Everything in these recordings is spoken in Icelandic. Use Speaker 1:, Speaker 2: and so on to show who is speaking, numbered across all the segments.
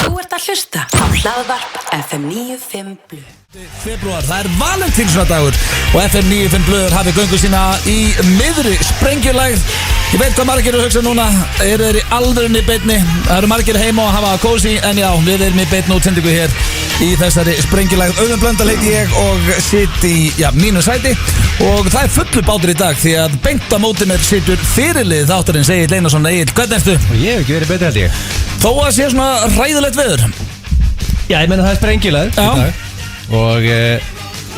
Speaker 1: Þú ert að hlusta á Hlaðvarp FM 95 Blu.
Speaker 2: Februar, það Valentínsdagur og FM 95 Blöður hafi göngu sína í miðri sprengjulægð. Ég veit hvað margir eru að hugsa núna, eru þeir í alvörunni beinni. Það eru margir heima og hafa kósi, en já, við erum í beinni útsendingu hér í þessari sprengjulægð. Auðun Blöndal heiti ég og sitt í, mínu sæti, og það er fullur bátur í dag því að beint á móti mér situr fyrirlið þáttarins Egill Einarsson. Egill, hvernig ertu?
Speaker 3: Ég hef ekki verið betur held ég.
Speaker 2: Þó að sé svona hræðilegt veður.
Speaker 3: Já, ég meina það er sprengjulægð í dag. Og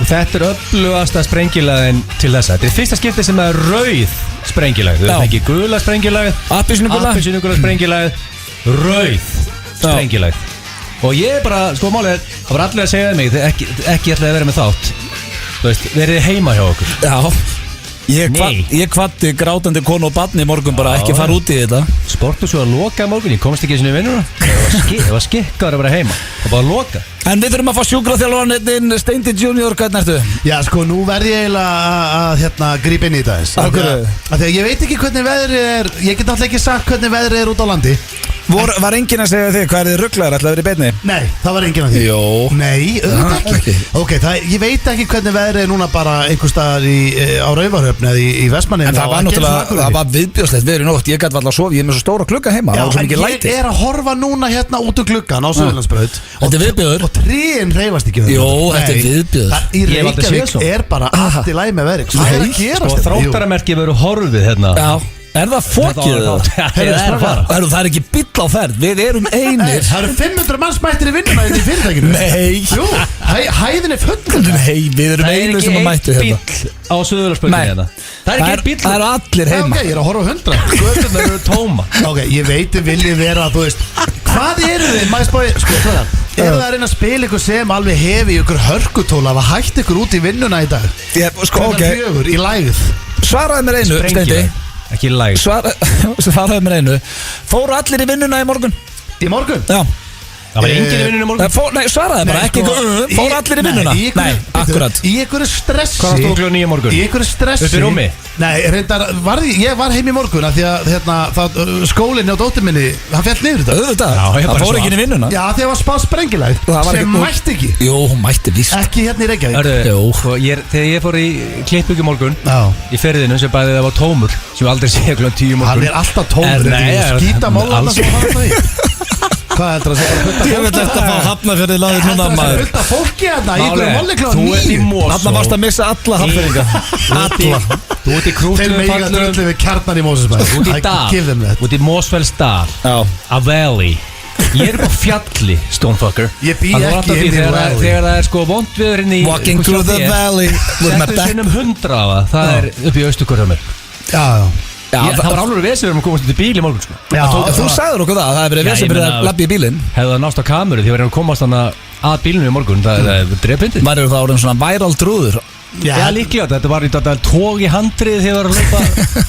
Speaker 3: þetta er öflugasta sprengjulægðin til þessa. Þetta er fyrsta skipti sem er rauð sprengjulægð. Þú fengið gula sprengjulægð, appelsínugula sprengjulægð, rauð sprengjulægð. Og ég er bara, sko málið er, það var allir að segja mig, ekki ætlaði að vera með þátt. Þú veist, verið heima hjá okkur.
Speaker 2: Já. Ég kvatti grátandi konu og barni í morgun bara ekki fara út í þetta.
Speaker 3: Sportu svo að loka í morgun, ég komst ekki í sinni vinnuna. Það var skikkaður að vera heima. Það var bara að loka.
Speaker 2: En við þurfum að fá sjúkraþjálfarinn Steindi Junior, hvernig ertu?
Speaker 4: Já sko, nú verð ég eiginlega að grípa inn í þetta eins. Af því að ég veit ekki hvernig veðrið er. Ég get alltaf ekki sagt hvernig veðrið er út á landi.
Speaker 2: Var enginn að segja þig, hvað er þið rugglaður, ætlaði að vera í beinni?
Speaker 4: Nei, það var enginn að því.
Speaker 2: Jó.
Speaker 4: Nei, auðvitað ekki. Ok, ég veit ekki hvernig veðrið er núna bara einhver staðar á Raufarhöfn eða í Vestmannaeyjum.
Speaker 2: En það var náttúrulega, það var viðbjóðslegt veður í nótt. Ég gæti alltaf að sofa, ég er með svo stóra klukka heima.
Speaker 4: Já, en ég er að horfa núna hérna út úr klukkan á Suðurlandsbraut.
Speaker 2: Þetta er viðbjóður.
Speaker 4: Og trén hreyfast ekki.
Speaker 2: Jó, þetta er viðbjóður.
Speaker 4: Í Reykjavík er bara allt í lagi með veðrið. Hvað er að gerast?
Speaker 3: Þróttaramerkið verður horfið hérna.
Speaker 2: Já. Er það fokið? Það er ekki bíll á ferð. Við erum einir.
Speaker 4: Það eru 500 manns mættir í vinnuna í fyrirtækinu.
Speaker 2: Nei.
Speaker 4: Jú, hæðin er full.
Speaker 2: Nei, við erum einir sem að mættu hérna.
Speaker 3: Það er ekki einn bíll á Suðurlandsbrautinni hérna. Það er ekki einn bíll.
Speaker 2: Það eru allir heima.
Speaker 4: Ok, ég er að horfa á 100.
Speaker 3: Göturnar eru tóma.
Speaker 4: Ok, ég veit þið viljið vera að þú veist. Hvað eru þið, maður spáði, sko, hvað eru það að reyna að spila ykkur sem alveg hefi ykkur hörkutóla að hætta ykkur út í vinnuna í dag?
Speaker 2: Sko, ok.
Speaker 4: Í lægð.
Speaker 2: Svaraði mér einu, Steindi.
Speaker 3: Ekki læg.
Speaker 2: Svaraði mér einu. Fóru allir í vinnuna í morgun?
Speaker 4: Í morgun?
Speaker 2: Já.
Speaker 3: Það var enginn í vinnunni í morgun?
Speaker 2: Nei, svaraði bara, ekki fóru allir í vinnuna? Nei, akkurat.
Speaker 4: Í einhverju stressi.
Speaker 3: Hvað varst þú klukkan 9 í morgun?
Speaker 4: Í einhverju stressi.
Speaker 3: Upp í rúmi?
Speaker 4: Nei, reyndar, ég var heim í morgun af því að skólinni á dóttur minni, hann féll niður þetta.
Speaker 2: Auðvitað, það fór ekki inn í vinnuna.
Speaker 4: Já, því að það var spáð sprengilægð, sem mætti ekki.
Speaker 2: Jú, hún mætti víst.
Speaker 4: Ekki hérna í Reykjavík.
Speaker 3: Þegar ég fór í klippbyggjum morgun, í ferðinu sem bæði það var tómur, sem ég aldrei sé klukkan 10 morgun.
Speaker 4: Hann er alltaf tómur, skítamólarna sem hann var í. Hvað heldur það að segja?
Speaker 2: Ég veit eftir að fá Hafnarfjörði laður núna maður.
Speaker 4: Fullt af fólki hérna, í ykkur mollikláð 9.
Speaker 2: Þarna varst að missa alla Hafnarfjörðinga. Alla.
Speaker 3: Þú ert í krútlu
Speaker 4: þeir mega drullu við kjarnar í Mosfellsbæ.
Speaker 3: Út í dal. Út í Mosfellsdal. A valley. Ég er upp á fjalli, Stonefucker.
Speaker 4: Ég bý ekki inn í valley.
Speaker 3: Þegar það er sko vond viður inn í
Speaker 2: Walking through the valley.
Speaker 3: Settu sinnum 100 á það. Það er upp í Austurgörð hjá mér.
Speaker 4: Já.
Speaker 3: Það var alveg vesið við erum komast út í bíl í morgun sko.
Speaker 2: Þú sagður okkur það hefur verið vesið fyrir að labba í bílinn.
Speaker 3: Hefðu það nást á kameru því við erum komast að bílinu í morgun. Það er drepindið.
Speaker 2: Væri það orðin svona viral trúður?
Speaker 3: Já, líklega, þetta var í tók í handrið þegar það var að löpa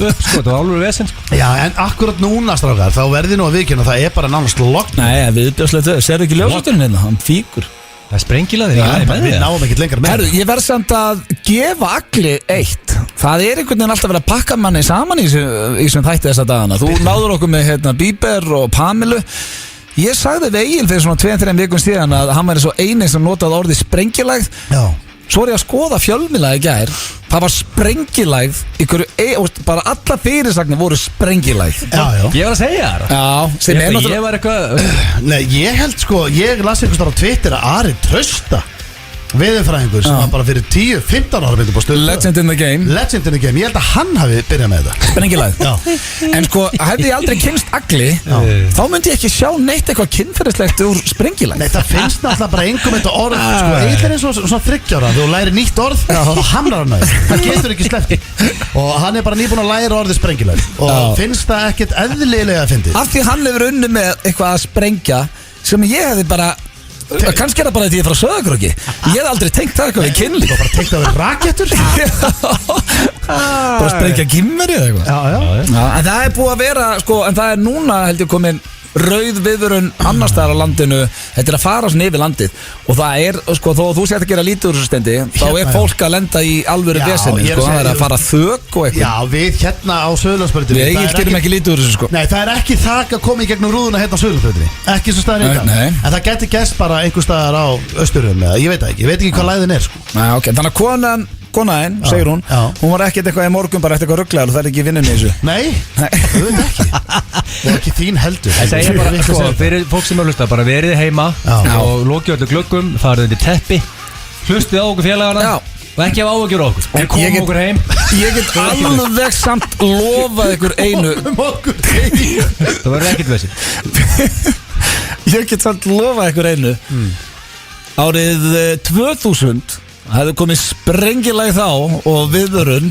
Speaker 3: upp sko, það var alveg vesinn sko.
Speaker 4: Já, en akkurat núna strákar, þá verði nú að viðkynna það er bara nánast lokn.
Speaker 2: Nei, viðbjóðslegt, serðu ekki ljósasturinn hérna, hann fíkur.
Speaker 3: Það er sprengilaðir,
Speaker 4: við náum ekkert lengra með.
Speaker 2: Herru, ég verð samt að gefa Agli eitt. Það er einhvern veginn alltaf verið að pakka manni saman í sem þætti þessa dagana. Þú náður okkur með Bieber og Pamilu. Ég sagði við Egil fyrir svona 2-3 vikum síðan að hann væri svo eini sem notaði orðið sprengilægð. Já. Svo er ég að skoða fjölmiðla í gær. Það var sprengilægð bara alla fyrirsagnir voru sprengilægð.
Speaker 4: Já.
Speaker 3: Ég var að segja það.
Speaker 2: Já, sem er náttúrulega.
Speaker 3: Ég var eitthvað.
Speaker 4: Nei, ég held sko, ég las einhvers þar á Twitter að Ari Trausta veðurfræðingur sem var bara fyrir 10-15 ára byrjuð på stöðu.
Speaker 2: Legend in the game.
Speaker 4: Legend in the game, ég held að hann hafi byrjað með þetta.
Speaker 2: Sprengilægð. En sko, hefði ég aldrei kynst Agli, þá myndi ég ekki sjá neitt eitthvað kynferðislegt úr sprengilægð.
Speaker 4: Nei, það finnst náttúrulega bara engum þetta orð. Sko, Egill er eins og svona 30 ára. Þú læri nýtt orð og hamrar hann það. Það getur ekki sleppt. Og hann er bara nýbúinn að læra orðið sprengilægð. Og finnst það ekkert eðlilega að fyndið. Af því hann hefur unnið með eitthvað að sprengja sem ég hefði bara kannski er það bara því ég er frá Söðakröki. Ég hef aldrei tengt það eitthvað við kynlíf. Þú bara tengt það við rakettur. Bara sprengja gimmeri eða eitthvað. Já. En það er búið að vera sko, en það er núna held ég komin
Speaker 2: rauð viðvörun annars staðar á landinu. Þetta að fara svona yfir landið. Og það sko, þó þú sért að gera lítið úr þessu stendi, þá fólk að lenda í alvöru vesenni, sko. Það að fara þök og eitthvað.
Speaker 4: Já, við hérna á Suðurlandsbrautinni.
Speaker 2: Við Egill gerum ekki lítið úr þessu, sko.
Speaker 4: Nei, það ekki þak að koma í gegnum rúðuna hérna á Suðurlandsbrautinni. Ekki svo staðar í dag. En það geti gest bara einhver staðar á Austurhöfum, eða ég veit ekki hvað læðin sko.
Speaker 2: Nei, okay. Þannig að konaðinn, segir hún var ekkert eitthvað í morgun, bara eitthvað rugglegar og það ekki vinnunni í þessu.
Speaker 4: Nei, það veit ekki. Og ekki þín heldur.
Speaker 3: Það segja bara, fyrir fólk sem er að hlusta, bara verið heima og lokið öllu gluggum, farið undir teppi, hlustið á okkur félagana og ekki hafa áhugjur okkur. En komum okkur heim.
Speaker 2: Ég get alveg samt lofað ykkur einu.
Speaker 3: Það verður ekkert vesið.
Speaker 2: Ég get samt lofað ykkur einu. Árið 2000 hefði komið sprengilag þá og viðvörun.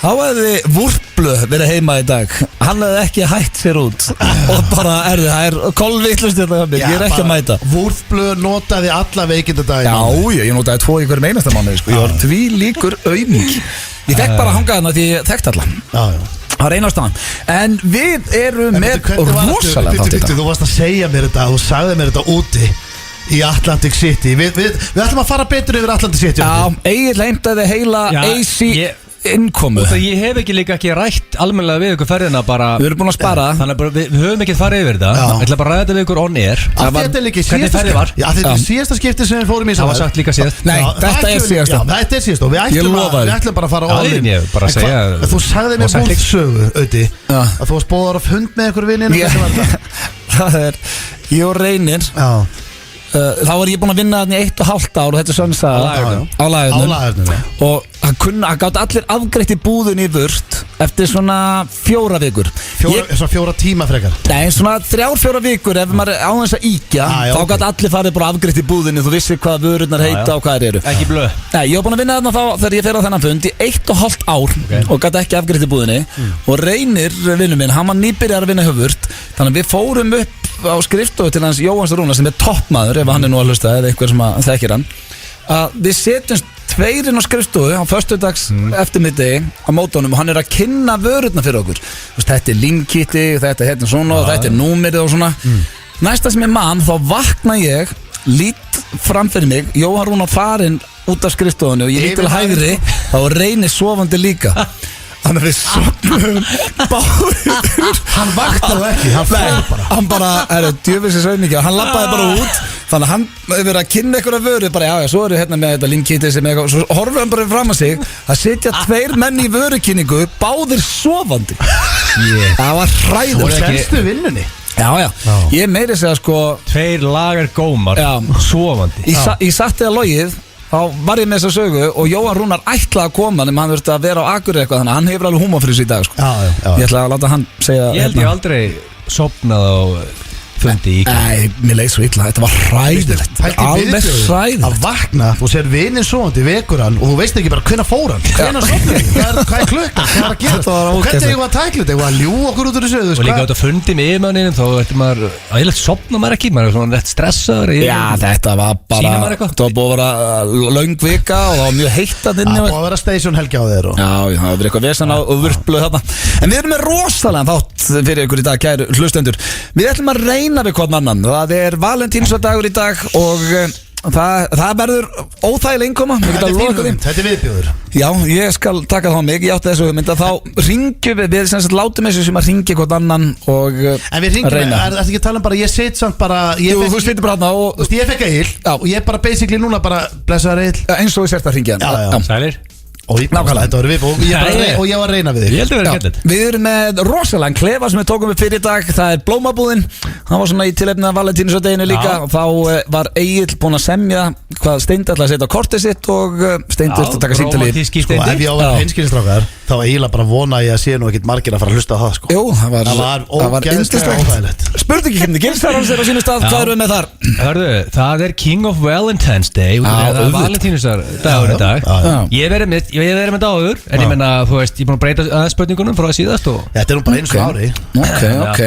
Speaker 2: Þá hefði Vúrplu verið heima í dag. Hann hefði ekki hætt sér út og bara það kolvittlust þetta. Ég ekki að mæta.
Speaker 4: Vúrplu notaði alla veikindadaginn.
Speaker 2: Já, ég notaði 2 í hverjum einasta mánuði, sko. Ég var því líkur auðming. Ég fekk bara að hanga þarna því ég þekkt alla. Það var einu ástæðan. En við erum með rosalega þátt í dag.
Speaker 4: Þú varst að segja mér þetta, þú sagði mér þetta úti í Atlantic City. Við ætlum að fara betur yfir Atlantic City.
Speaker 2: Já, Egill heimtaði heila AC innkomu.
Speaker 3: Og ég hef ekki rætt almennilega við ykkur ferðina bara.
Speaker 2: Við erum búin að spara.
Speaker 3: Þannig að við höfum ekki farið yfir þetta. Ég ætla bara að ræða þetta við ykkur on air.
Speaker 4: Hvernig ferðið var? Já, þetta er síðasta skipti sem við fórum í.
Speaker 3: Það var sagt líka síðast.
Speaker 2: Nei, þetta er síðasta.
Speaker 4: Já, þetta er síðast og við ætlum bara að fara all in. Þú sagði mér búlsögu, Öti, að þú varst bóðar á fund með ykkur vinnina.
Speaker 2: Það ég og Reynir. Þá var ég búinn að vinna þarna í 1,5 ár og þetta er sönnsaga á Lægurnum og hann gátt allir afgreitt í búðun í vört eftir svona 4 vikur.
Speaker 4: Svona 4 tíma frekar?
Speaker 2: Nei, svona 3-4 vikur ef maður á þess að íkja þá gátt allir farið bara afgreitt í búðunni, þú vissi hvað vörurnar heita og hvað eru.
Speaker 3: Ekki blöð?
Speaker 2: Nei, ég var búinn að vinna þarna þá þegar ég fer á þennan fund í 1,5 ár og gátt ekki afgreitt í búðunni og Reynir, vinur minn, hann var nýbyrjar að vinna hjá Vört, þannig að við fórum upp á skrifstofu til hans Jóhanns Rúnar sem er toppmaður ef hann er nú að hlusta eða einhver sem að þekkir hann, að við setjumst 2 inn á skrifstofu á föstudags eftirmiddegi á mótunum og hann er að kynna vörurnar fyrir okkur. Þetta er linkitti, þetta er hérna svona og þetta er númerið og svona. Næsta sem ég man, þá vakna ég, lít framfyrir mig, Jóhann Rúnar farinn út af skrifstofunni og ég lít til hægri, þá Reynir sofandi líka. Þannig að við sopnum báður.
Speaker 4: Hann vaktaði ekki, hann fór bara.
Speaker 2: Hann bara, djöfisins auðmikið og hann labbaði bara út. Þannig að hann hefur verið að kynna einhverja vöru bara, já, svo eru hérna með þetta linkitti sem eitthvað, svo horfum hann bara fram að sig að sitja 2 menn í vörukynningu, báðir sofandi. Það var hræður.
Speaker 4: Og selstu vinnunni.
Speaker 2: Já, ég meiri segja sko
Speaker 3: 2 lagar gómar, sofandi.
Speaker 2: Ég satt eða logið. Þá var ég með þessa sögu og Jóhann Rúnar ætlaði að koma nema hann þurfti að vera á Akureyri eitthvað þannig að hann hefur alveg húmorfrís í dag sko. Ég ætla að láta hann segja.
Speaker 3: Ég held ég aldrei sofnað á fundi í
Speaker 2: Nei, mér leið svo illa, þetta var hræðilegt. Alveg hræðilegt.
Speaker 4: Að vakna, þú sér vinnin sofandi, vekur hann og þú veist ekki bara hvenær fór hann, hvenær sofnaði, hvað er klukkan, hvað er að gera og hvernig eigum við að tækla þetta, eigum við að ljú okkur út úr þessu.
Speaker 3: Og líka átt að fundi með yfirmanninum, þá ertu maður, ægilegt sofna maður ekki, maður er svona rétt stressaður.
Speaker 2: Já, þetta var bara, það var búið að vera löng vika og það var mjög heitt að inni.
Speaker 4: Það búið að vera station helgi á þér.
Speaker 2: Já, það var verið eitthvað vesen á Vörplu þarna. En við erum með rosalega þátt fyrir ykkur í dag, kæru hlustendur. Við ætlum að reyna við hvern annan. Það er Valentínsdagur í dag og það verður óþægileg innkoma.
Speaker 4: Þetta er viðbjóður.
Speaker 2: Já, ég skal taka það á mig. Ég átti þessu hugmynd að þá ringjum við sem sagt látum þessu sem að ringja hvern annan og
Speaker 4: en við ringjum, er þetta ekki að tala um bara ég sitt samt bara
Speaker 2: þú sittir bara þarna og
Speaker 4: ég fekk Egill og ég bara basically núna bara blessaður Egill
Speaker 2: eins og ég sért að ringja hann.
Speaker 3: Sælir.
Speaker 4: Nákvæmlega, þetta voru við og ég var að reyna við þig.
Speaker 3: Ég held að vera gætið.
Speaker 2: Við erum með rosalega klefa sem við tókum við fyrir í dag. Það er blómabúðin. Það var svona í tilefni af Valentínusdeginu líka og þá var Egill búinn að semja hvað Steindi ætlaði að setja á kortið sitt og Steindi þurfti að taka símtalið.
Speaker 4: Sko ef ég á að vera hinskilistrákar þá eiginlega bara vona ég að sé nú ekkert margir að fara að hlusta á það sko.
Speaker 2: Jú, það var yndislegt. Spurningi hvernig Gilsarans er á sínu stað, hvað erum við með þar?
Speaker 3: Hörðu, það er King of Valentine's Day, það er Valentínusdagur í dag. Ég við erum þetta áður. En ég menna, þú veist, ég er búin að breyta aðeins spurningunum frá það síðast og...
Speaker 4: Þetta nú bara eins og ári.
Speaker 2: Ok.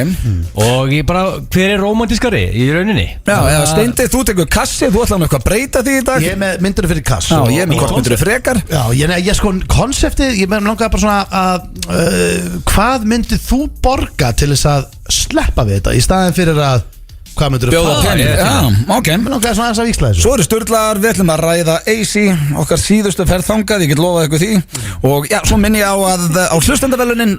Speaker 3: Og ég bara, hver er rómantískari í rauninni?
Speaker 2: Já, eða Steindi, þú tekur kassi, þú ætlar eitthvað að breyta því í dag.
Speaker 4: Ég er með myndur fyrir kass.
Speaker 2: Já, ég er með hvort myndur frekar.
Speaker 4: Já, ég sko, konseptið, ég langaði bara svona að hvað myndir þú borga til þess að sleppa við þetta í staðin fyrir að hvað myndir þú
Speaker 2: bjóða pening? Já, ok.
Speaker 4: Mér langaði svona að víksla þessu.
Speaker 2: Svo eru Sturlar, við ætlum að ræða AC, okkar síðustu ferð þangað, ég get lofað ykkur því. Og já, svo minn ég á að á hlustendavelunin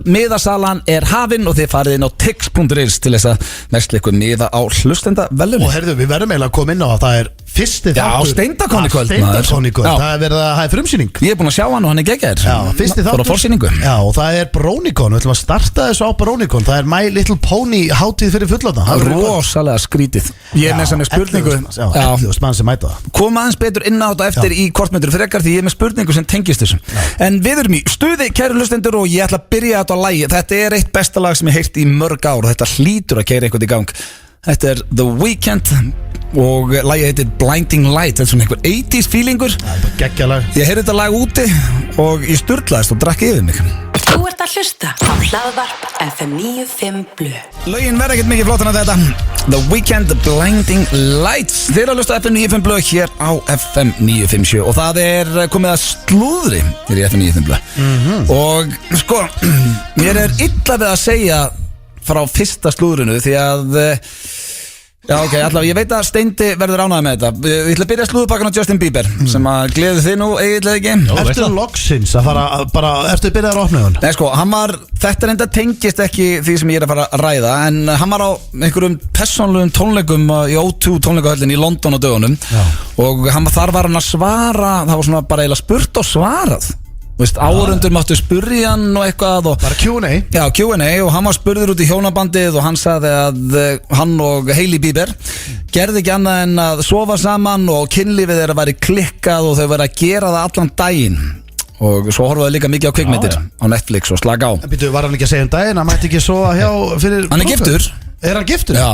Speaker 2: miðasalan er hafin og þið farið inn á tix.is til þess að versla ykkur miða á hlustendavelunin.
Speaker 4: Og herðu, við verðum eiginlega að koma inn á að það er fyrsti þáttur.
Speaker 2: Já, Steindakon í kvöld.
Speaker 4: Steindakon í kvöld, það er verið að hafa frumsýning.
Speaker 2: Ég er búin að sjá hann og hann er geggjaður.
Speaker 4: Já, fyrsti þáttur.
Speaker 2: Fór á forsýningu.
Speaker 4: Já, og það er Brónikon, við ætlum að starta þessu á Brónikon. Það er My Little Pony hátíð fyrir fullorðna.
Speaker 2: Rosalega skrítið. Ég er með þess spurningu.
Speaker 4: 11.000 mann sem mæta það.
Speaker 2: Koma aðeins betur inn á þetta eftir í kortmyndur frekar því ég er með spurningu sem tengist þessum. En við erum í stuði, kæru hlustendur, og ég ætla að byrja þetta á lagi. Þetta er eitt besta lag sem ég heilt í mörg ár og þetta hlýtur að keyra eitthvað í gang. Þetta er The Weeknd og lagið heitir Blinding Light. Þetta er svona einhver 80s feelingur.
Speaker 4: Það er bara geggjalag.
Speaker 2: Ég heyrði þetta lag úti og ég sturlaðist og drakk yfir mig.
Speaker 1: Þú ert að hlusta á Hlaðvarp FM 95 Blu.
Speaker 2: Lögin verða ekkert mikið flottan að þetta. The Weeknd, Blinding Lights. Þeir eru að hlusta FM 95 Blu hér á FM 957 og það er komið að slúðri hér í FM 95 Blu. Og sko, mér er illa við að segja frá fyrsta slúðrinu því að já, ok, allavega, ég veit að Steindi verður ánægð með þetta. Ég ætla að byrja slúðupakkan á Justin Bieber sem að gleði þið nú eiginlega ekki.
Speaker 4: Ertu loksins að fara bara, ertu byrjaðar að opna hún?
Speaker 2: Nei sko, hann var, þetta enda tengist ekki því sem ég er að fara að ræða, en hann var á einhverjum persónlegum tónleikum í O2 tónleikahöllin í London á dögunum. Já. Og þar var hann að svara, það var svona bara eiginlega spurt og svarað. Áhorfendur máttu spurja hann og eitthvað og,
Speaker 4: bara Q&A. Já,
Speaker 2: Q&A, og hann var spurður út í hjónabandið og hann sagði að hann og Hailey Bieber gerði ekki annað en að sofa saman og kynlífið þeirra væri klikkað og þau væri að gera það allan daginn. Og svo horfaðu líka mikið á kvikmyndir á Netflix og slaka á.
Speaker 4: En býtu, var hann ekki að segja daginn, hann mætti ekki sofa hjá fyrir
Speaker 2: hann er giftur.
Speaker 4: Er hann giftur?
Speaker 2: Já,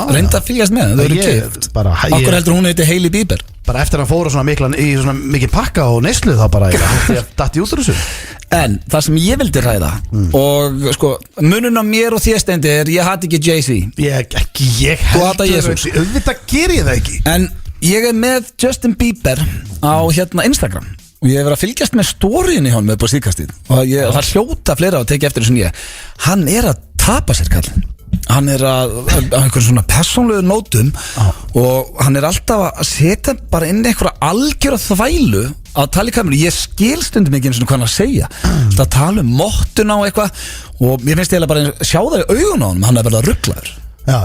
Speaker 2: reynda að fylgjast með, þau eru gift. Akkur heldur hún heiti Hailey Bieber?
Speaker 4: Bara eftir að hann fóru svona mikið pakka og neyslu þá bara ég dætti út úr þessu.
Speaker 2: En það sem ég vildi ræða og sko, munun á mér og þér Steindi er ég hati ekki Jay-Z.
Speaker 4: Ég
Speaker 2: þú hata Jesus.
Speaker 4: Auðvitað ger ég það ekki.
Speaker 2: En ég er með Justin Bieber á Instagram og ég hef verið að fylgjast með storyinni hann með på síðkastið og það hljóta fleira að tekja eftir þessum ég. Hann er að tapa sér kallinn. Hann er að einhvern svona persónlegu nótum og hann er alltaf að setja bara inn einhverja algjöra þvælu að tala í kameru. Ég skil stundum ekki eins og hvað hann að segja. Það tala mottuna og eitthvað og mér finnst ég bara að sjá það í augun á hann. Hann er verið að rugglaður.
Speaker 4: Já.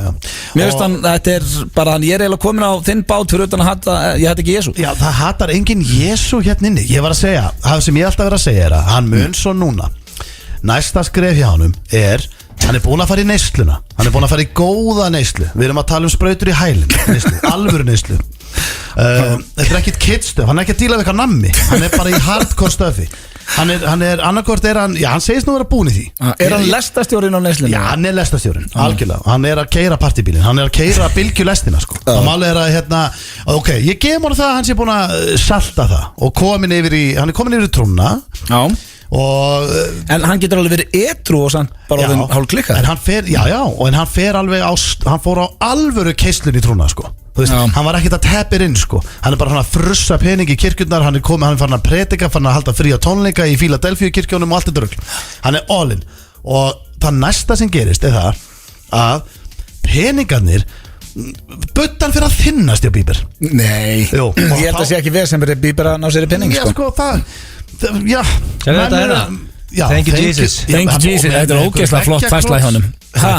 Speaker 2: Mér finnst hann, þetta er bara hann, ég er eiginlega komin á þinn bát fyrir utan að hata, ég hata ekki Jésu.
Speaker 4: Já, það hatar enginn Jésu hérna inni. Ég var að segja, það sem ég alltaf verið að segja er að hann mun svo núna. Næsta skref hjá honum er hann er búin að fara í neysluna. Hann er búin að fara í góða neyslu. Við erum að tala sprautur í hælinn, alvöru neyslu. Þetta er ekkit kidstöf. Hann er ekki að díla við eitthvað nammi. Hann er bara í hardcore stöfi. Hann er annarkort er hann, já hann segist nú að vera búin í því.
Speaker 2: Er hann lestastjórinn á neyslunni?
Speaker 4: Já, hann er lestastjórinn, algjörlega. Hann er að keyra partybílinn. Hann er að keyra bylgjulestina sko. Og málið er að ok, ég gef mér það að hann sé búin að salta það og hann er komin yfir í trúna. Já.
Speaker 2: En hann getur alveg verið edru og sann bara á þenn hálf klikkað.
Speaker 4: En hann fer, en hann fer alveg hann fór á alvöru keislun í trúna sko. Þú veist, hann var ekkert að teppir inn sko. Hann er bara hann að frussa pening í kirkjurnar. Hann er farin að predika, farin að halda fría tónleika í Philadelphia kirkjónum og allt þetta rugl. Hann er all in. Og það næsta sem gerist er það að peningarnir buttan fyrir að þinnast hjá Bieber.
Speaker 2: Nei, ég held að sé ekki við sem verið Bieber að ná sér í pening sko.
Speaker 4: Já sko,
Speaker 3: Thank you Jesus.
Speaker 2: Thank you Jesus. Þetta er ógeðslega flott færsla hjá honum.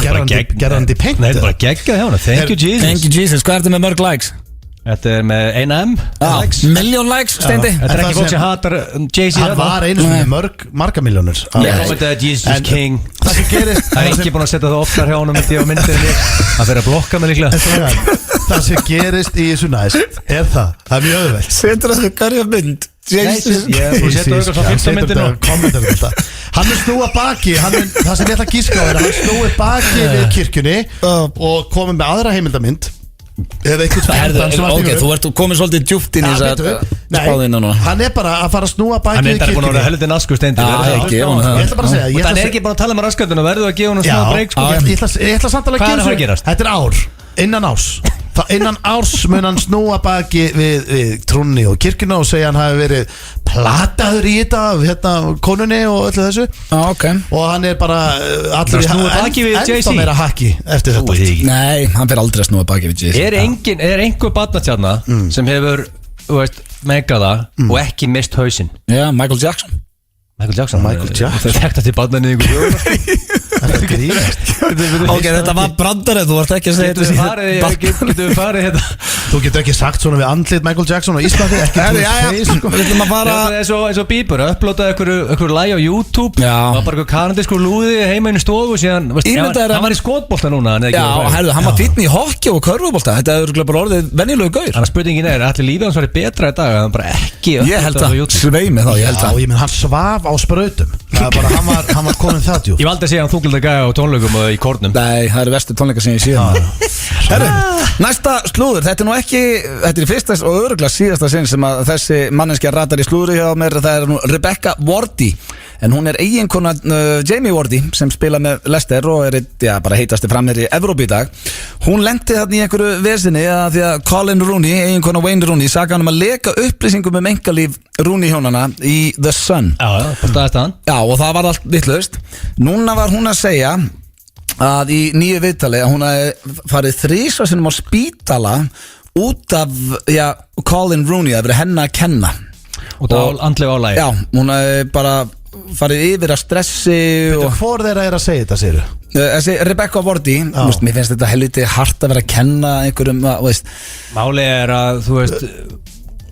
Speaker 4: Gerði hann til pengt?
Speaker 3: Nei, þetta er bara geggjað hjá honum. Thank you Jesus.
Speaker 2: Thank you Jesus. Hvað er þetta með mörg likes?
Speaker 3: Þetta er með 1M
Speaker 2: Million likes, Steindi.
Speaker 3: Þetta er ekki fólk sem hatar Jay-Z.
Speaker 4: Hann var einu sem er marga milljónir.
Speaker 3: Þetta er Jesus King. Það sem gerist, það er ekki búin að setja það oftar hjá honum í myndinni. Það fyrir að blokka mig líklega.
Speaker 4: Það sem gerist í þessu næst er það er mjög öðvöld.
Speaker 2: Setur það hverja mynd
Speaker 3: Jesus.
Speaker 4: Hann er snúa baki. Það sem ég ætla að gíska á er að hann snúi baki við kirkjunni og komið með aðra heimildamind Eða einhvern 15 sem
Speaker 2: Ok, þú ert komin svolítið djúpt inn í spáðinu núna.
Speaker 4: Hann bara að fara að snúa baki
Speaker 3: Hann er búin að vera heldur nasku stendur.
Speaker 2: Ég
Speaker 4: ætla bara að segja
Speaker 3: Og hann er ekki búin að tala með raskatun og verður að gefa hann smá breyk sko.
Speaker 4: Ég ætla samt alveg
Speaker 3: að gerast?
Speaker 4: Þetta er ár, innan árs mun hann snúa baki við trúnni og kirkuna og segja hann hafi verið plataður í þetta konunni og öllu þessu og hann er bara allir ennþá meira haki eftir þetta.
Speaker 2: Nei, hann fer aldrei að snúa baki við Jay-Z.
Speaker 3: Er einhver barnatjarna sem hefur megað það og ekki mist hausinn?
Speaker 2: Já, Michael Jackson.
Speaker 3: Það fekta til barnan í einhverju
Speaker 2: Ok, þetta var brandarið. Þú varst ekki að segja
Speaker 3: Getum við farið hérna?
Speaker 4: Þú getur ekki sagt svona við andlit Michael Jackson á Íslandi.
Speaker 2: Við ætlum að fara
Speaker 3: eins og Bieber upplótaði einhverju lag á YouTube. Það var bara einhver kanadískur lúði heima inn í stofu síðan, hann var í skotbolta núna.
Speaker 2: Já, hann var fínn í hockey og körfubolta. Þetta er bara orðið venjulegu gaur.
Speaker 3: Þannig að spurningin er, allir lífið hans var betra í dag, hann bara ekki
Speaker 2: upplótaði á YouTube. Sveimi þá, ég held það.
Speaker 4: Já, ég menn hann svaf á sprautum. Hann var komin það djúpt.
Speaker 3: Ég valdi að segja hann þungilda gæja á tónleikum og í kórnum.
Speaker 2: Nei, það eru verstu tónleika sem ég síðan. Næsta slúður, þetta er í fyrsta og örugglega síðasta sinn sem að þessi manneskja ratar í slúðri hjá mér. Það er nú Rebecca Wardy, en hún er eiginkona Jamie Wardy sem spila með Leicester og er bara heitasti framherji í Evrópu í dag. Hún lenti þarna í einhverju vesinni að því að Colin Rooney, eiginkona Wayne Rooney, saka hann um að leka upplýsingum engalíf Rooney hjónana í The Sun. Já, og það var allt vitlaust. Núna var hún að segja að í nýju viðtali að hún hafi farið 3 sinnum á spítala út af Colin Rooney, að vera henni að kenna
Speaker 3: út af andlega álægi.
Speaker 2: Já, hún hafi bara farið yfir að stressi.
Speaker 4: Hvor þeirra er að segja þetta, segir þú?
Speaker 2: Þessi Rebecca Wardy, mér finnst þetta helviti hart að vera að kenna einhverjum.
Speaker 3: Máli er að þú veist,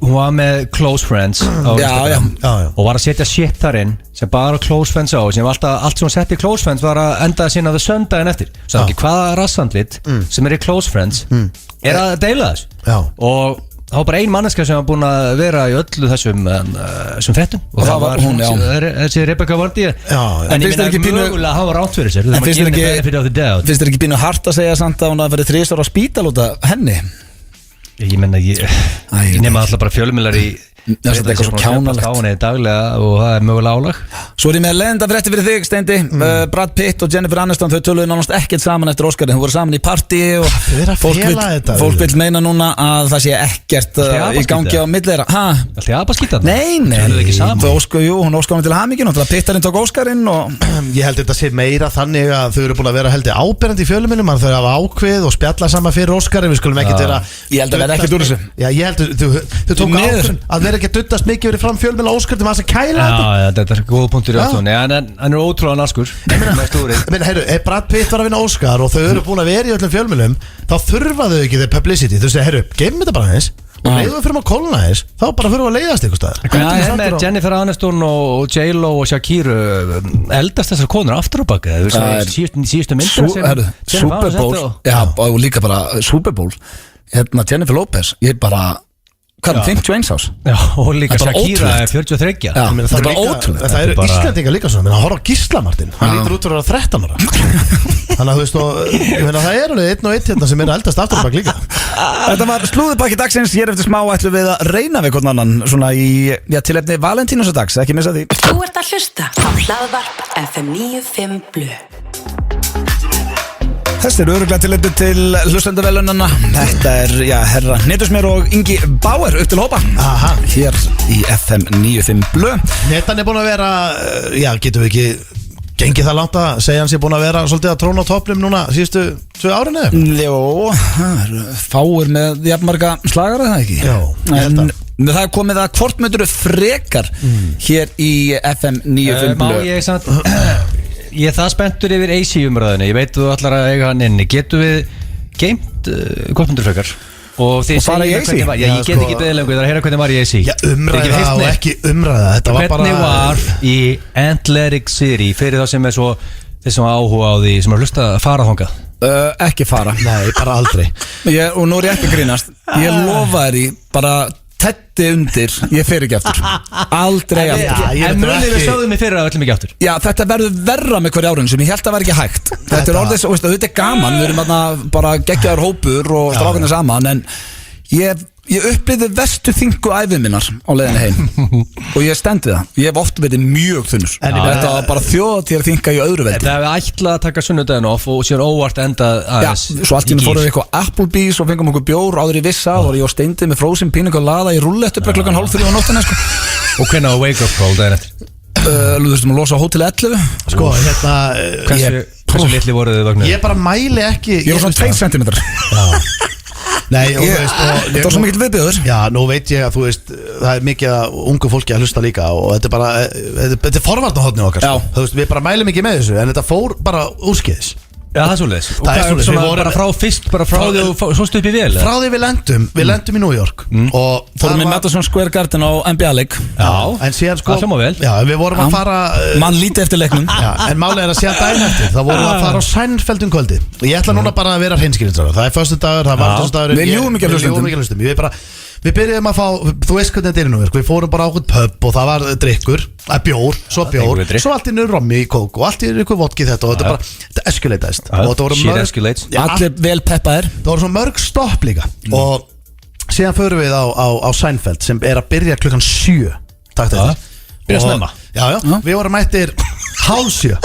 Speaker 3: hún var með close friends
Speaker 2: og
Speaker 3: var að setja shit þar inn sem bara close friends á, sem alltaf allt sem hún setti í close friends var að enda að sinna The Sun daginn eftir. Svo ekki hvaða rassandlit sem er í close friends er að deila þessu. Og það var bara ein manneska sem var búin að vera í öllu þessum fréttum og það var hún, þessi Rebecca Wardy. En ég meina mögulega að hafa rátt fyrir sér.
Speaker 2: En finnst þér ekki pínu hart að segja samt að hún hafi verið 3 ára á spítal út af henni?
Speaker 3: Ég menna, ég nema alltaf bara fjölmiðlar í
Speaker 2: Það er eitthvað svo kjánalegt
Speaker 3: á henni daglega og það er mögulega álag.
Speaker 2: Svo er ég með leiðinda frétti fyrir þig, Steindi. Brad Pitt og Jennifer Aniston, þau töluðu nánast ekkert saman eftir Óskarinn. Þau voru saman í partí og fólk vil meina núna að það sé ekkert í gangi á milli þeirra.
Speaker 3: Alltaf ég aðbaskýta það?
Speaker 2: Nei, hún óskaði mig til hamingju og Pittarinn tók Óskarinn og
Speaker 4: ég held þetta sé meira þannig að þau eru búin að vera heldur áberandi í fjölmiðlum, að þau hafa ákveð og spjalla saman fyrir Óskarinn. Við skulum ekkert vera.
Speaker 2: Ég held að vera ekkert úr þessu.
Speaker 4: Já, ég held þau tók ákveðin að vera ekki að duttast mikið verið fram fjölmiðla Óskar til maður að kæla þetta.
Speaker 3: Já, þetta er góð punktur í áttunni. Hann er ótrúlega naskur.
Speaker 4: Ef Brad Pitt var að vinna Óskar og þau eru búin að vera í öllum fjölmiðlum, þá þurfa þau ekki þeir publicity. Þau segja, geymum þetta bara aðeins og leiðum við fyrir að kolna aðeins, þá bara fyrir að leiðast eitthvað staðar.
Speaker 3: Hvað er með Jennifer Aniston og J-Lo og Shakira eldast þessar konur aftur á baka? Síðustu myndir
Speaker 2: Super Bowl. Já, og líka bara Super Bowl. Jennifer Lopez, ég bara hvað er 51 ás?
Speaker 3: Já, og líka Shakira er 43.
Speaker 2: Já, það er bara ótrúlega.
Speaker 4: Það eru Íslandingar líka svona, að horfa á Gísla Martin, hann lítur út fyrir að vera 13 ára. Þannig að þú veist, ég meina það er alveg 1 og 1 hérna sem er að eldast aftur bak líka.
Speaker 2: Þetta var slúðupakki dagsins, hér eftir smá ætlum við að reyna við hvern annan svona í, tilefni Valentínusardags, ekki missa því.
Speaker 1: Þú ert að hlusta á Hlaðvarp FM 95 Blu.
Speaker 2: Þessi er örugglega tilefni til hlustendavelunana. Þetta er, herra Netusmér og Ingi Bauer upp til hópa. Hér í FM 95 Blu.
Speaker 4: Netan er búin að vera, getum við ekki gengið það langt að segja hans er búin að vera svolítið að tróna á toppnum núna síðustu 2 árin eða?
Speaker 2: Jó, það er fáir með jafnmarga slagara, það ekki?
Speaker 4: Já, ég held að.
Speaker 2: Það er komið að hvort myndur frekar hér í FM 95 Blu.
Speaker 3: Má ég samt... Ég er það spenntur yfir AC-umröðinu. Ég veit þú ætlar að eiga hann inni. Getum við geimt hvort myndur frekar?
Speaker 2: Og fara í AC?
Speaker 3: Ég get ekki beðilengu að heyra hvernig var í AC.
Speaker 4: Umræða og ekki umræða.
Speaker 3: Hvernig var í Atlantic City fyrir þá sem er svo þessum áhuga á því sem er hlusta að fara þangað?
Speaker 2: Ekki fara.
Speaker 4: Nei, bara aldrei.
Speaker 2: Og nú er ég ekki að grínast. Ég lofa þér í bara þetta undir, ég fer ekki aftur. Aldrei aftur.
Speaker 3: En munið við sjáðum mig fyrir að öllum ekki aftur.
Speaker 2: Já, þetta verður verra með hverja árun sem ég held að vera ekki hægt. Þetta orðið, þetta er gaman, við erum bara geggjaður hópur og strákarnir saman, en ég upplýði verstu þingu æfið minnar á leiðinni heim og ég stend við það. Ég hef oft verið mjög þunnur. Þetta var bara þjóðatíðar þinga í öðru veldi.
Speaker 3: Það hefði ætlað að taka sunnudaginn off og sér óvart endað aðeins.
Speaker 2: Já, svo allt í henni fórum við eitthvað Applebee's og fengum okkur bjór áður í vissa og ég var steindið með frozen pínu og laða í rúllettu bara klukkan 2:30 á nóttina sko.
Speaker 3: Og hvernig á wake up call daginn eftir?
Speaker 2: Þú veistum að losa á hótel 11.
Speaker 4: Sko,
Speaker 3: Hversu litli voruð þið vagnar?
Speaker 4: Ég bara mæli ekki.
Speaker 2: Ég var svona 2 cm.
Speaker 4: Nei,
Speaker 2: þetta var svo mikill viðbjóður.
Speaker 4: Já, nú veit ég að þú veist það er mikið að ungu fólki að hlusta líka og þetta er bara, þetta er forvarnahotni okkar sko. Þú veist, við bara mælum ekki með þessu en þetta fór bara úrskeiðis.
Speaker 3: Já, það er svoleiðis. Og
Speaker 4: Það er
Speaker 3: hvað
Speaker 4: svoleiðis,
Speaker 3: svona
Speaker 4: við vorum-
Speaker 3: bara frá fyrst, bara frá því og svo stupi vel?
Speaker 4: Frá því við lendum í New York og
Speaker 2: Fórum í Madison Square Garden á NBA leik.
Speaker 4: Já, en síðan sko
Speaker 3: Það hljómar vel.
Speaker 4: Já, en við vorum að fara
Speaker 2: Mann lítið eftir leiknum.
Speaker 4: Já, en málega er að síðan daginn eftir þá vorum við að fara á Seinfeld kvöldi og ég ætla núna bara að vera hreinskilin það er föstudagur, það er vardagsdagur
Speaker 2: Við ljúgum ekki að hlustendum.
Speaker 4: Við byrjuðum að fá, þú veist hvernig þetta er í New York. Við fórum bara á okkur pub og það var drikkur, bjór, svo bjór, svo allt í nýr rommi í kók og allt í nýr vodki þetta og þetta bara, þetta escalataðist. Og þetta voru
Speaker 3: Shit
Speaker 4: mörg,
Speaker 3: escalates.
Speaker 2: Allir vel peppaðir.
Speaker 4: það voru svo mörg stopp líka og síðan förum við á Seinfeld sem er að byrja klukkan 7. Takk þetta.
Speaker 3: Byrja snemma.
Speaker 4: Já, við vorum mættir 6:30.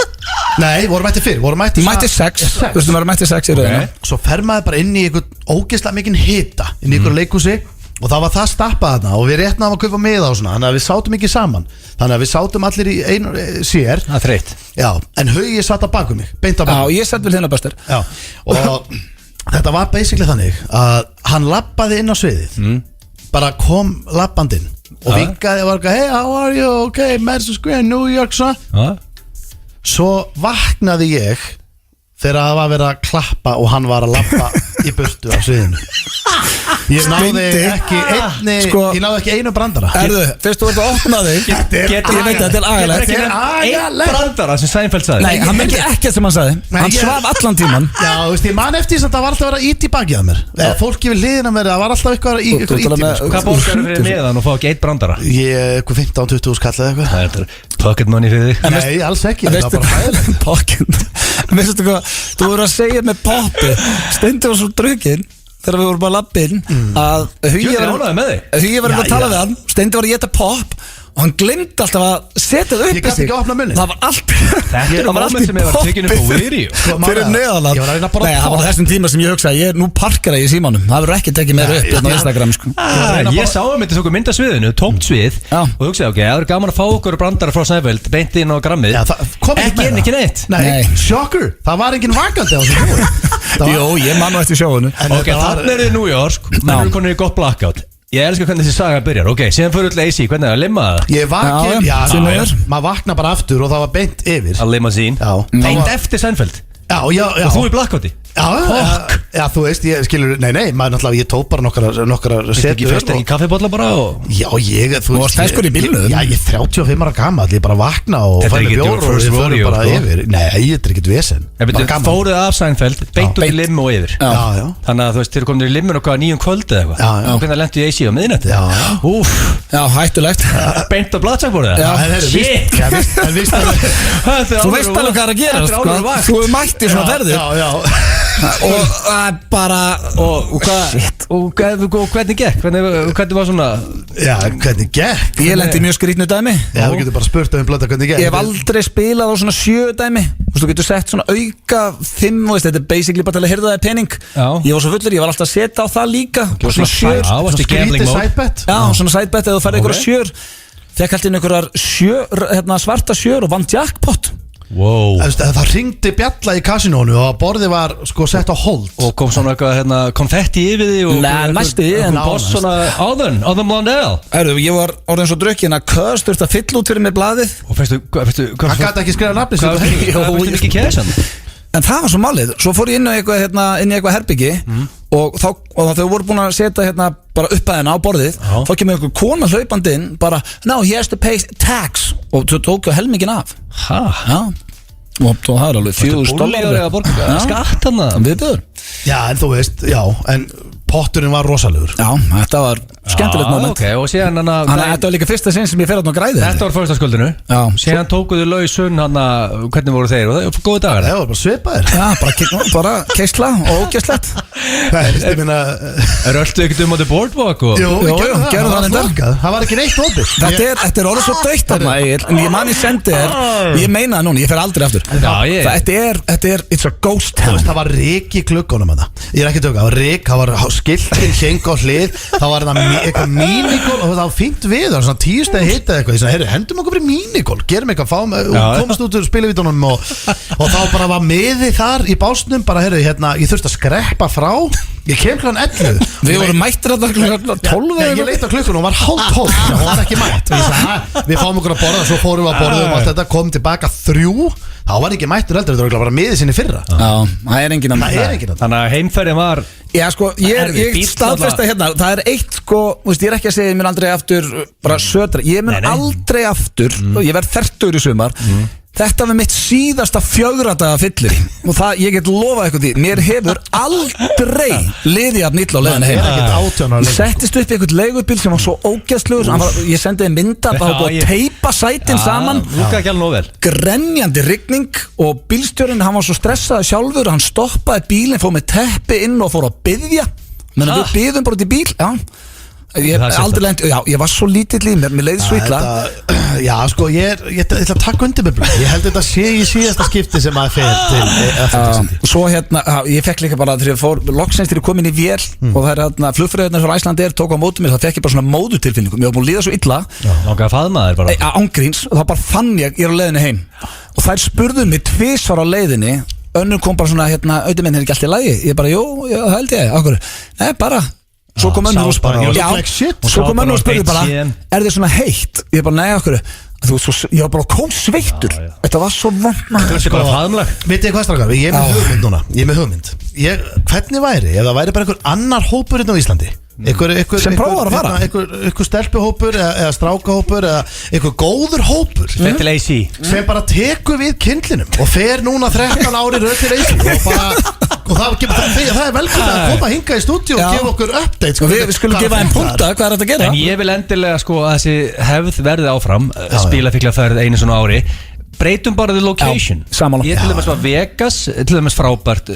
Speaker 4: Nei, vorum mættir fyrr, vorum mættir
Speaker 2: Mætti 6. Þú veistum að vera mætti 6 í rauðina.
Speaker 4: Svo fer maður bara inn í einhvern ógeðslega mikinn hita inn í einhverju leikhúsi og það var það stappað þarna og við réttnaðum að kaupa miða og svona þannig að við sátum ekki saman þannig að við sátum allir í einu sér.
Speaker 3: Það er þreytt.
Speaker 4: Já, en Hugi satt að baka mig beint á baka.
Speaker 2: Já, ég sett vel hérna bestur.
Speaker 4: Já, og þetta var basically þannig að hann labbaði inn á sviðið bara kom labbandinn og vinkaði og var eitthvað, hey, how are you, okay, Madison Square, New York svo vaknaði ég þegar það var verið að klappa og hann var að labba í burtu á sviðinu. Ég náði ekki einu brandara.
Speaker 2: Erðu, fyrst þú ert að opna þig. Ég veit að þetta er agalegt.
Speaker 3: Einn brandara sem Seinfeld sagði.
Speaker 2: Nei, hann mengi ekkert sem hann sagði. Hann svaf allan tíman.
Speaker 4: Já, þú veist, ég man eftir þess að það var alltaf að vera ít í bakið að mér. Fólki við hliðina mér, það var alltaf eitthvað í ít í mér.
Speaker 3: Hvað borgar fyrir meðan og fá ekki einn brandara?
Speaker 4: Ég, 15-20 skall eða eitthvað.
Speaker 3: Það er pocket money fyrir þig.
Speaker 4: Nei, alls ekki, það var bara hæðilegt.
Speaker 2: Pocket. Veistu hvað, þú voru að segja með poppi. Steindi var svo drukkin þegar við vorum að labba inn að Hugi var að tala við hann. Steindi var að geta pop og hann glemdi alltaf að setja það upp
Speaker 4: Ég gæti ekki að opna munni.
Speaker 2: Það var allt.
Speaker 3: Þetta eru moment sem ég var tekin upp á video.
Speaker 2: Fyrir neðan
Speaker 4: Ég var að reyna að borða
Speaker 2: Nei, það var þessum tíma sem ég hugsaði nú parkara ég í símanum. Það verður ekki tekið meira upp á Instagram sko.
Speaker 3: Ég sá um þetta svo mynda sviðinu, tómt svið og hugsaði, ok, það er gaman að fá okkur brandara frá Seinfeld beint inn á grammið. Ekki neitt.
Speaker 4: Nei, shocker, það var enginn vakandi á þessu.
Speaker 2: Jó, ég man nú eftir sjóinu.
Speaker 3: Ok, þannig er þið New York, menn eru konur í gott blackout. Ég elskar hvernig þessi saga byrjar. Ok, síðan fyrir öll AC, hvernig er að limma það?
Speaker 4: Ég vakna, maður vakna bara aftur og það var beint yfir.
Speaker 3: Að limma sín. Beint eftir Seinfeld.
Speaker 4: Já.
Speaker 3: Og þú í blackouti.
Speaker 4: Já, þú veist, ég skilur, nei, maður náttúrulega, ég tók bara nokkra
Speaker 3: setur. Ekki fyrst ekki kaffibotla bara og...
Speaker 4: Já, þú
Speaker 2: varst feskur í bílnum?
Speaker 4: Já, ég er 35 ára gamall, ég bara vakna og fæ mér bjór og ég fyrir bara yfir. Nei, þetta er ekkert vesen.
Speaker 3: Fóruð af Seinfeld, beint út í limmu og yfir.
Speaker 4: Já.
Speaker 3: Þannig að þú veist, þeir eru komin í limmun og 9 kvöldi eða eitthvað. Og hvernig lentu í AC á miðnætti?
Speaker 2: Já, hættulegt.
Speaker 3: Beint á blaðsakborðið?
Speaker 2: Þú veist alveg hvað er að gera sko. Þú hefur mætti svona ferðir og bara og hvernig gekk? Hvernig var svona?
Speaker 4: Já, hvernig gekk?
Speaker 2: Ég lendi mjög skrýtnu dæmi.
Speaker 4: Já, þú getur bara spurt um blöta hvernig gekk.
Speaker 2: Ég hef aldrei spilað á svona 7 dæmi. Þú getur sett svona auka 5, þetta er basically bara til að hirða þig pening. Ég var svo fullur, ég var alltaf að setja á það líka. Svona 7.
Speaker 4: Skrítið sidebet.
Speaker 2: Já, svona sidebet eða þú færði einhverja 7. Fekk alltaf einhverjar svarta 7 og vann jackpot.
Speaker 3: Wow.
Speaker 4: Það ringdi bjalla í kasinónu og borðið var sko sett á hold.
Speaker 3: Og kom svona eitthvað konfetti yfir því og
Speaker 2: næstu því
Speaker 3: en boss svona áðan Blondell.
Speaker 2: Ég var orðin svo drukkin að Kös þurfti að fylla út fyrir mér blaðið.
Speaker 3: Og veistu
Speaker 4: hann gæti ekki skrifa nafnið
Speaker 3: hvað fyrstu ekki kæsan?
Speaker 2: En það var svo málið. Svo fór ég inn í eitthvað herbyggi og þegar við vorum búin að setja bara upp að henni á borðið þá kemur einhver kona hlaupandi inn bara no, he has to pay tax og þú tók helmingin af. Já. Og það er alveg $4
Speaker 3: skatt hann
Speaker 2: viðbjöður.
Speaker 4: Já, en þú veist, en potturinn var rosalegur.
Speaker 2: Já, þetta var skemmtilegt moment
Speaker 3: Ok, og síðan
Speaker 2: Þannig að þetta var líka fyrsta sinn sem ég fer átt og græði
Speaker 3: Þetta var föstaskvöldinu
Speaker 2: Já.
Speaker 3: Síðan tókuðu lausun hvernig voru þeir og það var góði dagar
Speaker 4: Það var bara svipaðir
Speaker 2: Já, bara keisla og ógæslegt
Speaker 4: Ég meina
Speaker 3: Röldu ekkert á the boardwalk og
Speaker 4: Jú,
Speaker 2: Jú,
Speaker 4: gerðu það,
Speaker 2: gerðu
Speaker 4: það var
Speaker 2: það
Speaker 4: allt lokað. Það var ekki neitt opið
Speaker 2: Þetta er orðið svo dögt þarna Egill, en ég man ég sendi þér Ég meina það núna, ég fer aldrei aftur Þetta er it's a ghost town
Speaker 4: Það var ryk í gluggunum að það Ég er ekki tjóka, það var ryk, það var skiltinn heng á hlið Það var eitthvað mínigól og það var fínt við Það var svona 10 stegi hita eitthvað Ég sagði, herru, hendum okkur fyrir mínigól Gerum eitthvað, komast út úr spilivítunum Og þá bara var miði þar í básnum Bara, herru, ég þurfti að skreppa frá Ég kem kl. 11
Speaker 2: Við vorum mættir að það kl. 12
Speaker 4: Ég leit á klukkunum, hún var hálf 12 Hún var ekki mætt Ég sagði, við fáum okkur að borða Svo fórum við að borða og allt þetta Komum tilbaka 3 Þá var ekki mættur heldur, þetta var bara miðið sinni fyrra
Speaker 2: Já, það er enginn
Speaker 4: annar
Speaker 3: Þannig að heimferðin var
Speaker 2: Já, sko, ég staðfesta hérna Það er eitt, sko, ég er ekki að segja Ég mun aldrei aftur, bara södra Ég mun aldrei aftur, og ég verð 30 í sumar Þetta var mitt síðasta fjögradaga fyllir Og það, ég get lofað eitthvað því Mér hefur aldrei liðið af nýtla á leiðinu heim Ég settist upp í eitthvað leigubíl sem var svo ógeðslugur Ég sendiði mynda Það var búið að teipa sætin saman
Speaker 3: Lúkaði ekki alveg nóg vel
Speaker 2: Grenjandi rigning Og bílstjórinn, hann var svo stressaði sjálfur Hann stoppaði bílinn, fóð með teppi inn Og fór að biðja Menn við biðum bara út í bíl Já Ég var svo lítill í mér leiði svo illa
Speaker 4: Já, sko, ég ætla að taka undir með blöð Ég held þetta sé í síðasta skipti sem að fer til
Speaker 2: Svo hérna, ég fekk líka bara Þegar ég fór, loksins þegar ég kom inn í vél Og það er hérna, flugfröðunar frá Icelandair tók á móti mér Það fekk ég bara svona móðutilfinningu Mér var búin að líða svo illa
Speaker 3: Langaði að faðma þér bara
Speaker 2: Ángríns, og þá bara fann ég er á leiðinni heim Og þær spurðu mig tvisvar á leiðinni Önnur kom bara svona, hérna, auðvitað minn er ekki allt í lagi Ég bara, jú, það held ég, okkur Nei, bara Svo kom önnur og spurði bara Er þið svona heitt? Ég bara, nei, okkur Ég var bara kósveittur Þetta var svo vond
Speaker 4: Vitið þið hvað strákar? Ég er með hugmynd núna Hvernig væri ef það væri bara einhver annar hópur hérna á Íslandi
Speaker 2: sem prófar að fara
Speaker 4: einhver stelpuhópur eða strákahópur eða einhver góður hópur sem bara tekur við kyndlinum og fer núna 13 ári röð til AC og það er velkomið að koma hinga í stúdíu og gefa okkur update
Speaker 2: Við skulum gefa einn punta, hvað er þetta að gera?
Speaker 3: En ég vil endilega að þessi hefð verði áfram spilafíklaferð einu svona ári breytum bara the location. Ég til dæmis var Vegas, til dæmis frábært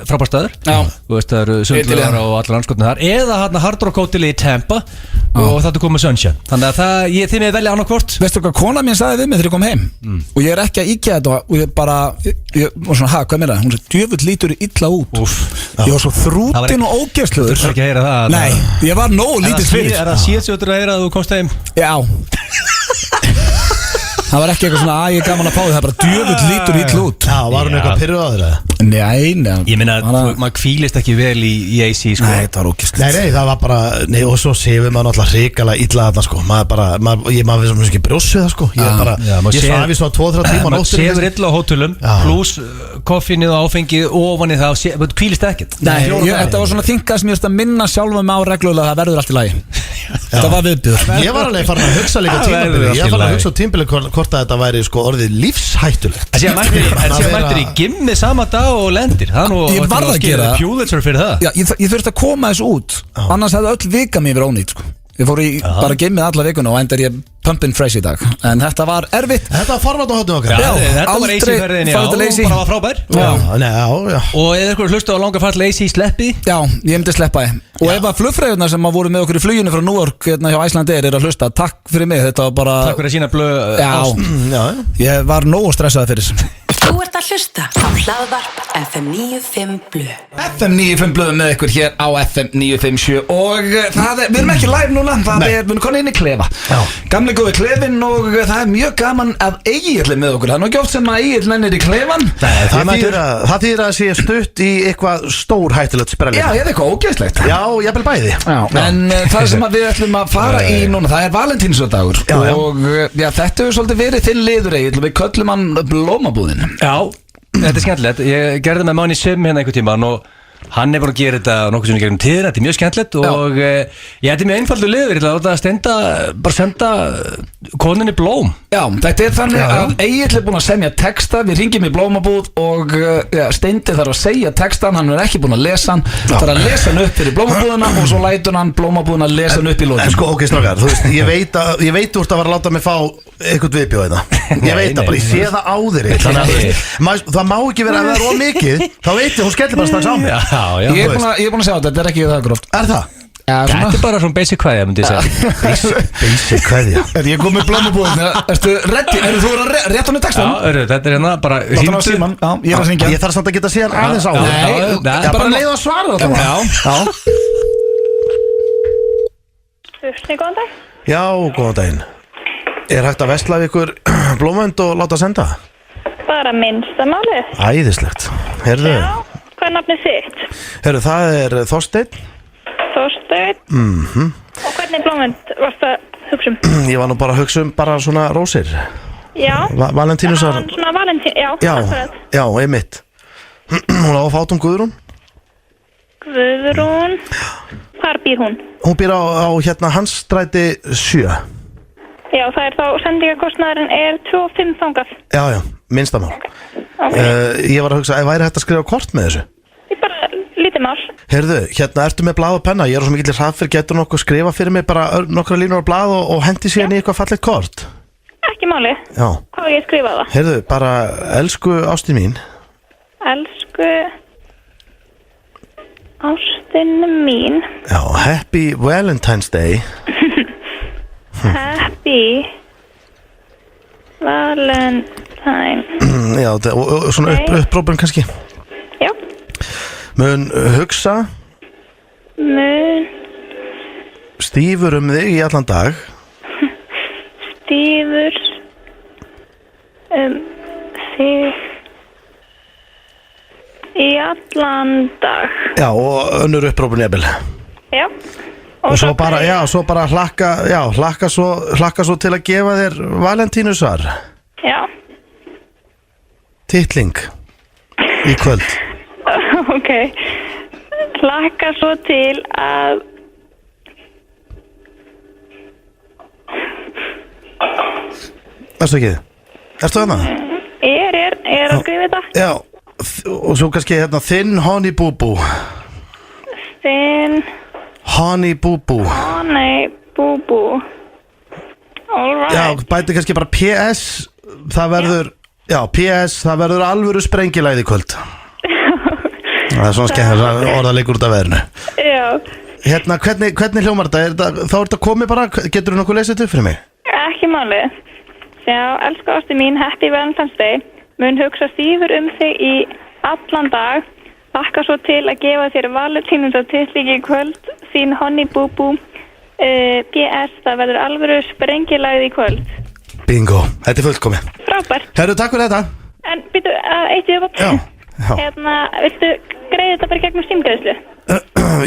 Speaker 3: staður. Þú veist það eru sundlögar og allar anskotnir þar. Eða hérna Hard Rock Hotel í Tampa og þetta komið Sunshine. Þannig að þið með velja annarkvort.
Speaker 2: Veistu hvað kona mín sagði við mig þegar ég kom heim og ég er ekki að íkja þetta og ég bara ég var svona, hvað meina það? Hún sagði, djöfull lítur illa út. Ég var svo þrútin og ógeðsluður.
Speaker 3: Þú þurfti ekki að heyra það.
Speaker 2: Nei, ég var nóg lítið fyrir.
Speaker 3: Er það síðsjóttur að heyra að þú komst heim?
Speaker 2: Já. Það var ekki eitthvað svona að ég gaman að fá því. Það er bara djöfull lítur illa út.
Speaker 4: Já, var hún eitthvað pirruð á þér?
Speaker 2: Nei.
Speaker 3: Ég meina, maður kvílist ekki vel í AC sko.
Speaker 2: Nei, það var ógeðslegt.
Speaker 4: Nei, það var bara, og svo séum maður náttúrulega hrikalega illa þarna sko. Maður veist ekki brjósið það sko. Ég svafi svo 2-3 tíma
Speaker 3: maður séður illa á hótelum pluss koffínið og áfengið ofan í það og kvílist ekkert.
Speaker 2: Nei, þetta var svona þingað sem ég veist að minna sjálfum á reglulega það verður allt í lagi. Þetta var viðbjóður.
Speaker 4: Ég var alveg farin að hugsa líka tímabilið. Ég var farin að hugsa tímabilið hvort að þetta væri sko orðið lífshættulegt.
Speaker 3: En síðan mættir í gimmi sama dag og lendir.
Speaker 2: Ég varð að gera
Speaker 3: Pulitzer fyrir það.
Speaker 2: Já, ég þurfti að koma þessu út. Annars hefði öll vika mér verið ónýtt sko. Ég fór í bara gimmið alla vikuna og endur ég pumpin fresh í dag. En þetta var erfitt.
Speaker 4: Þetta var format á hóttum okkar.
Speaker 3: Já, þetta var AC-ferðin, já, og bara var frábær.
Speaker 4: Já.
Speaker 3: Og eða ykkur hlustu á langa fall AC sleppi?
Speaker 2: Já, ég myndi sleppa þið. Og ef að flugfreyjurnar sem voru með okkur í fluginu frá New York hérna hjá Icelandair að hlusta, takk fyrir mig, þetta var bara
Speaker 3: takk fyrir að sína blöð
Speaker 2: Já, ég var nógu stressaði fyrir þessu.
Speaker 1: Þú ert að hlusta á Hlaðvarp FM 95 Blöð.
Speaker 2: FM 95 Blöð með ykkur hér á FM 957 og við erum ekki live núna, við erum konin inn í klefa. Gamli góði klefin og það er mjög gaman að Egill með okkur. Það er nú ekki oft sem að Egill nennir í klefan.
Speaker 4: Það þýðir að sé stutt í eitthvað stórhættulegt sprelli.
Speaker 2: Já, ég er eitthvað ógeðslegt.
Speaker 4: Já, jafnvel bæði.
Speaker 2: En það sem við ætlum að fara í núna, það er Valentínsdagur og þetta hefur svolítið verið þinn liður Egill og við köllum hann blómabúðin.
Speaker 3: Já, þetta er skemmtilegt. Ég gerði með Manni Sim hérna einhvern tímann og Hann búin að gera þetta nokkuð sem gegnum tíðina. Þetta mjög skemmtilegt og þetta mjög einfaldur liður. Ég ætla að láta Steinda bara senda konunni blóm.
Speaker 2: Já, þetta þannig að Egill búin að semja texta. Við ringjum í blómabúð og Steindi þarf að segja textan. Hann ekki búin að lesa hann. Þarf að lesa hann upp fyrir blómabúðuna og svo lætur hann blómabúðuna að lesa hann upp í lokin.
Speaker 4: En sko, ok, strákar, þú veist, ég veit þú ert að vera að láta mig fá eitthvað viðbjóð þetta. Ég veit það bara, ég sé það á þér. Þannig að það má ekki vera að það of mikið. Þá veit ég, hún skellir bara strax á mig.
Speaker 2: Ég er búin að sjá þetta er ekki það gróft.
Speaker 4: Er það?
Speaker 3: Þetta bara svona basic kvæðja, myndi ég segja.
Speaker 4: Basic kvæðja.
Speaker 2: Ég kom með blómabúðinu. Ertu ready? Þú rétt hann í textan?
Speaker 3: Já, þetta hérna bara
Speaker 2: hringdu. Ég er að syngja.
Speaker 4: Ég þarf samt að geta séð aðeins á þér. Bara leið að svara þetta.
Speaker 5: Góðan dag.
Speaker 4: Já, góðan daginn. Er hægt að vesla við ykkur blómönd og láta senda?
Speaker 5: Bara minnsta málið.
Speaker 4: Æðislegt. Herðu.
Speaker 5: Já, hvað er nafnið þitt?
Speaker 4: Herðu, það er Þorsteinn.
Speaker 5: Þorsteinn. Og hvernig blómönd varst að hugsa um?
Speaker 4: Ég var nú bara að hugsa um bara svona rósir.
Speaker 5: Já.
Speaker 4: Valentínusar.
Speaker 5: Svona Valentín,
Speaker 4: já, einmitt. Hún á að fátum Guðrún.
Speaker 5: Guðrún. Hvar býr hún?
Speaker 4: Hún býr á hérna Hansstræti 7.
Speaker 5: Já, það er þá sendingakostnaðurinn er 2,5 þangað.
Speaker 4: Já, minnstamál.
Speaker 5: Okay.
Speaker 4: Ég var að hugsa, væri hægt að skrifa kort með þessu?
Speaker 5: Ég bara lítið mál.
Speaker 4: Herðu, hérna ertu með blað og penna. Ég er svo mikill hraðfyrir, getur nokkuð skrifa fyrir mig bara nokkra línur á blað og hendi síðan í eitthvað fallegt kort?
Speaker 5: Ekki máli.
Speaker 4: Já.
Speaker 5: Hvað er ég að skrifa það?
Speaker 4: Herðu, bara elsku ástin mín.
Speaker 5: Elsku ástin mín.
Speaker 4: Já, happy Valentine's Day.
Speaker 5: Happy Valentine.
Speaker 4: Já, og svona upprópun kannski.
Speaker 5: Já.
Speaker 4: Mun hugsa stífur þig í allan dag.
Speaker 5: Stífur þig í allan dag.
Speaker 4: Já, og önnur upprópun jafnvel.
Speaker 5: Já.
Speaker 4: Og svo bara hlakka svo til að gefa þér Valentínusar.
Speaker 5: Já.
Speaker 4: Titling í kvöld.
Speaker 5: Ok. Hlakka svo til að
Speaker 4: Erstu ekki? Erstu þarna?
Speaker 5: Ég er að skrifa þetta.
Speaker 4: Já, og svo kannski hérna þinn Honey Boo Boo.
Speaker 5: Þinn
Speaker 4: Honey Boo Boo.
Speaker 5: Honey Boo Boo. All right.
Speaker 4: Já, bæti kannski bara PS. Það verður, PS, það verður alvöru sprengilæði í kvöld. Það er svona skemmt orðalegur út af veðrinu.
Speaker 5: Já.
Speaker 4: Hérna, hvernig hljómar þetta? Þá er þetta komið bara, getur þú nokkuð lesið þetta upp fyrir mig?
Speaker 5: Ekki máli. Já, elsku ástu mín, happy Valentine's Day. Mun hugsa stífur þig í allan dag. Þakka svo til að gefa þér Valentínusar titling í kvöld. Þín Honey Boo Boo. PS, það verður alvöru sprengilæði í kvöld.
Speaker 4: Bingo, þetta er fullkomið.
Speaker 5: Frábært.
Speaker 4: Herru, takk fyrir þetta.
Speaker 5: En býtu, eitt í það.
Speaker 4: Já.
Speaker 5: Hérna, viltu greiða þetta bara gegnum símgreiðslu?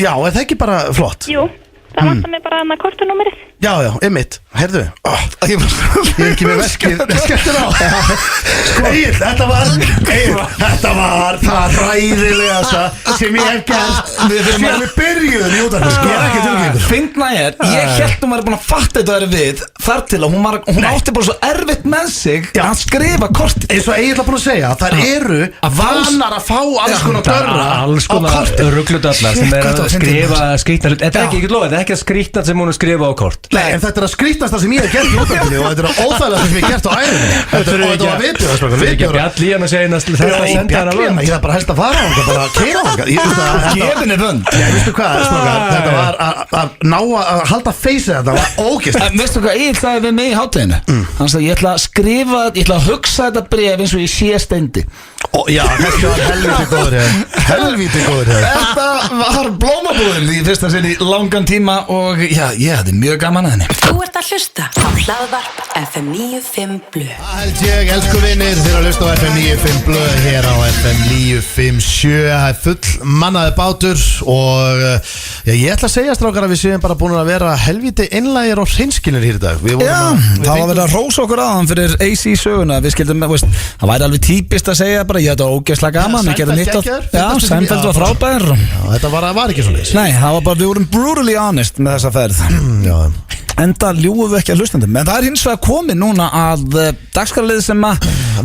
Speaker 4: Já, er það ekki bara flott?
Speaker 5: Jú, það vantar mig bara að kortunúmerið.
Speaker 4: Já, einmitt. Herðu, ég er ekki með veskið. Skelltur á. Sko, Egill, þetta var það hræðilegasta sem ég hef gert síðan við byrjuðum í útvarpinu. Ég er ekki tilgjengur.
Speaker 2: Fyndna ég hélt hún var búin að fatta þetta væri við þar til að hún átti bara svo erfitt með sig að skrifa kortið.
Speaker 4: Eins og Egill var búin að segja, þær eru vanar að fá alls konar dörra
Speaker 3: alls konar rugludallar sem að skrifa skrýtna hlut. Þetta er ekki lofa, þetta er ekki að skrýtna sem hún skrifa á kort.
Speaker 4: Nei, en þetta er að skrýtnasta sem ég hef gert í útvarpinu og þetta er óþægilega sem ég hef gert á æðinu. Þetta var viðbjóð.
Speaker 3: Þetta er ekki bjall í hann að segja þetta senda hana vönd.
Speaker 4: Ég þarf bara helst að fara á hann, bara að keira á hann.
Speaker 2: Gefinni vönd.
Speaker 4: Veistu hvað, þetta var að ná að halda feysið, þetta var ógeðslegt.
Speaker 2: Veistu hvað, ég ætlaði við mig í hátteginu. Þannig að ég ætla að skrifa, ég ætla að hugsa þetta bréf eins og ég sé Steindi.
Speaker 4: Já, þetta var helvíti góður hér.
Speaker 2: Þetta var blómabúðin í fyrsta sinn í langan tíma og já, ég hafði mjög gaman að henni.
Speaker 1: Þú ert að hlusta á Hlaðvarp FM 95 Blu.
Speaker 4: Það held ég, elsku vinnir, þeir að hlusta á FM 95 Blu hér á FM 957. Það er full mannaði bátur og ég ætla að segja strákar að við séum bara búin að vera helvíti einlægir og hreinskilir hér í dag.
Speaker 2: Já, það var verið að rósa okkur aðan fyrir AC söguna. Við skildum, það væri alveg típist að segja bara ég þetta var ógeðslega gaman. Við gerðum hitt Já, Seinfeld var frábær.
Speaker 4: Já, þetta var ekki svo leys.
Speaker 2: Nei, það var bara, við vorum brutally honest með þessa ferð.
Speaker 4: Já.
Speaker 2: Enda ljúfum við ekki að hlustandum. En það er hins vegar komið núna að dagskrárlið sem að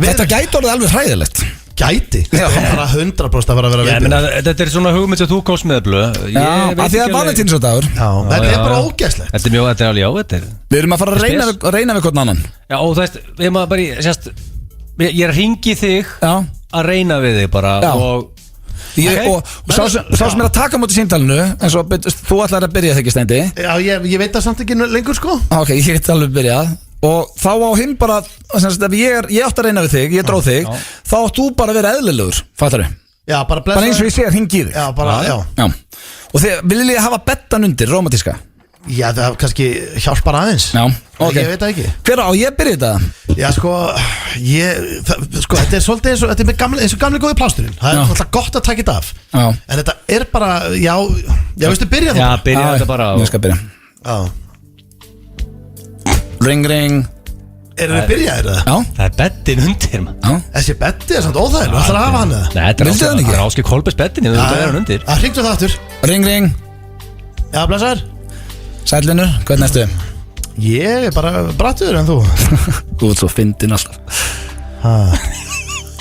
Speaker 2: þetta gæti orðið alveg hræðilegt.
Speaker 4: Gæti? Þetta er bara 100% að vera
Speaker 3: viðbjóður. Þetta er svona hugmynd sem þú komst með blöð.
Speaker 2: Já, af því að valentinsdagur.
Speaker 4: Já, þetta er bara ógeðslegt.
Speaker 3: Þetta er mjög, þetta er alveg þetta.
Speaker 2: Við erum að fara að reyna við hvern annan.
Speaker 3: Já, og þú veist, við erum að bara, sérst, ég er að ringi þig að reyna við þig bara og sá sem er að taka mútið símtalinu, eins og þú ætlar að byrja þegar ekki Steindi.
Speaker 4: Já, ég veit það samt ekki lengur sko.
Speaker 2: Ok, ég get alveg byrjað. Og þá á hinn bara, ef ég átt að reyna við þig, ég dróð þig, þá átt þú bara að vera eðlilegur, fattar þú?
Speaker 4: Já, bara
Speaker 2: eins og ég sé að hringi í þig.
Speaker 4: Já, bara, já.
Speaker 2: Og þið viljið ég hafa bettan undir, rómatíska?
Speaker 4: Já, það kannski hjálpar aðeins.
Speaker 2: Já, ok.
Speaker 4: Ég veit það ekki.
Speaker 2: Hver á, ég byrja þetta?
Speaker 4: Já, sko, þetta er svolítið eins og gamli góði plásturinn. Það er alltaf gott að taka þetta af.
Speaker 2: Já.
Speaker 4: En þetta er bara, já, veistu, byrja þú?
Speaker 3: Já, byrja þetta bara.
Speaker 2: Ég skal byrja.
Speaker 4: Já.
Speaker 2: Ring, ring.
Speaker 4: Erum við byrjaðir það?
Speaker 2: Já.
Speaker 3: Það er beddin undir maður.
Speaker 4: Þessi beddi er samt óþægileg, þú ætlar að hafa hann eða?
Speaker 3: Nei, þetta er Ásgeir Kolbeinsson beddin, þú er hann undir.
Speaker 4: Hringdu það aftur.
Speaker 2: Ring, ring.
Speaker 4: Já, blessaður.
Speaker 2: Sælinur, hvernig erstu?
Speaker 4: Ég er bara brattur en þú.
Speaker 2: Þú ert svo fyndin alltaf.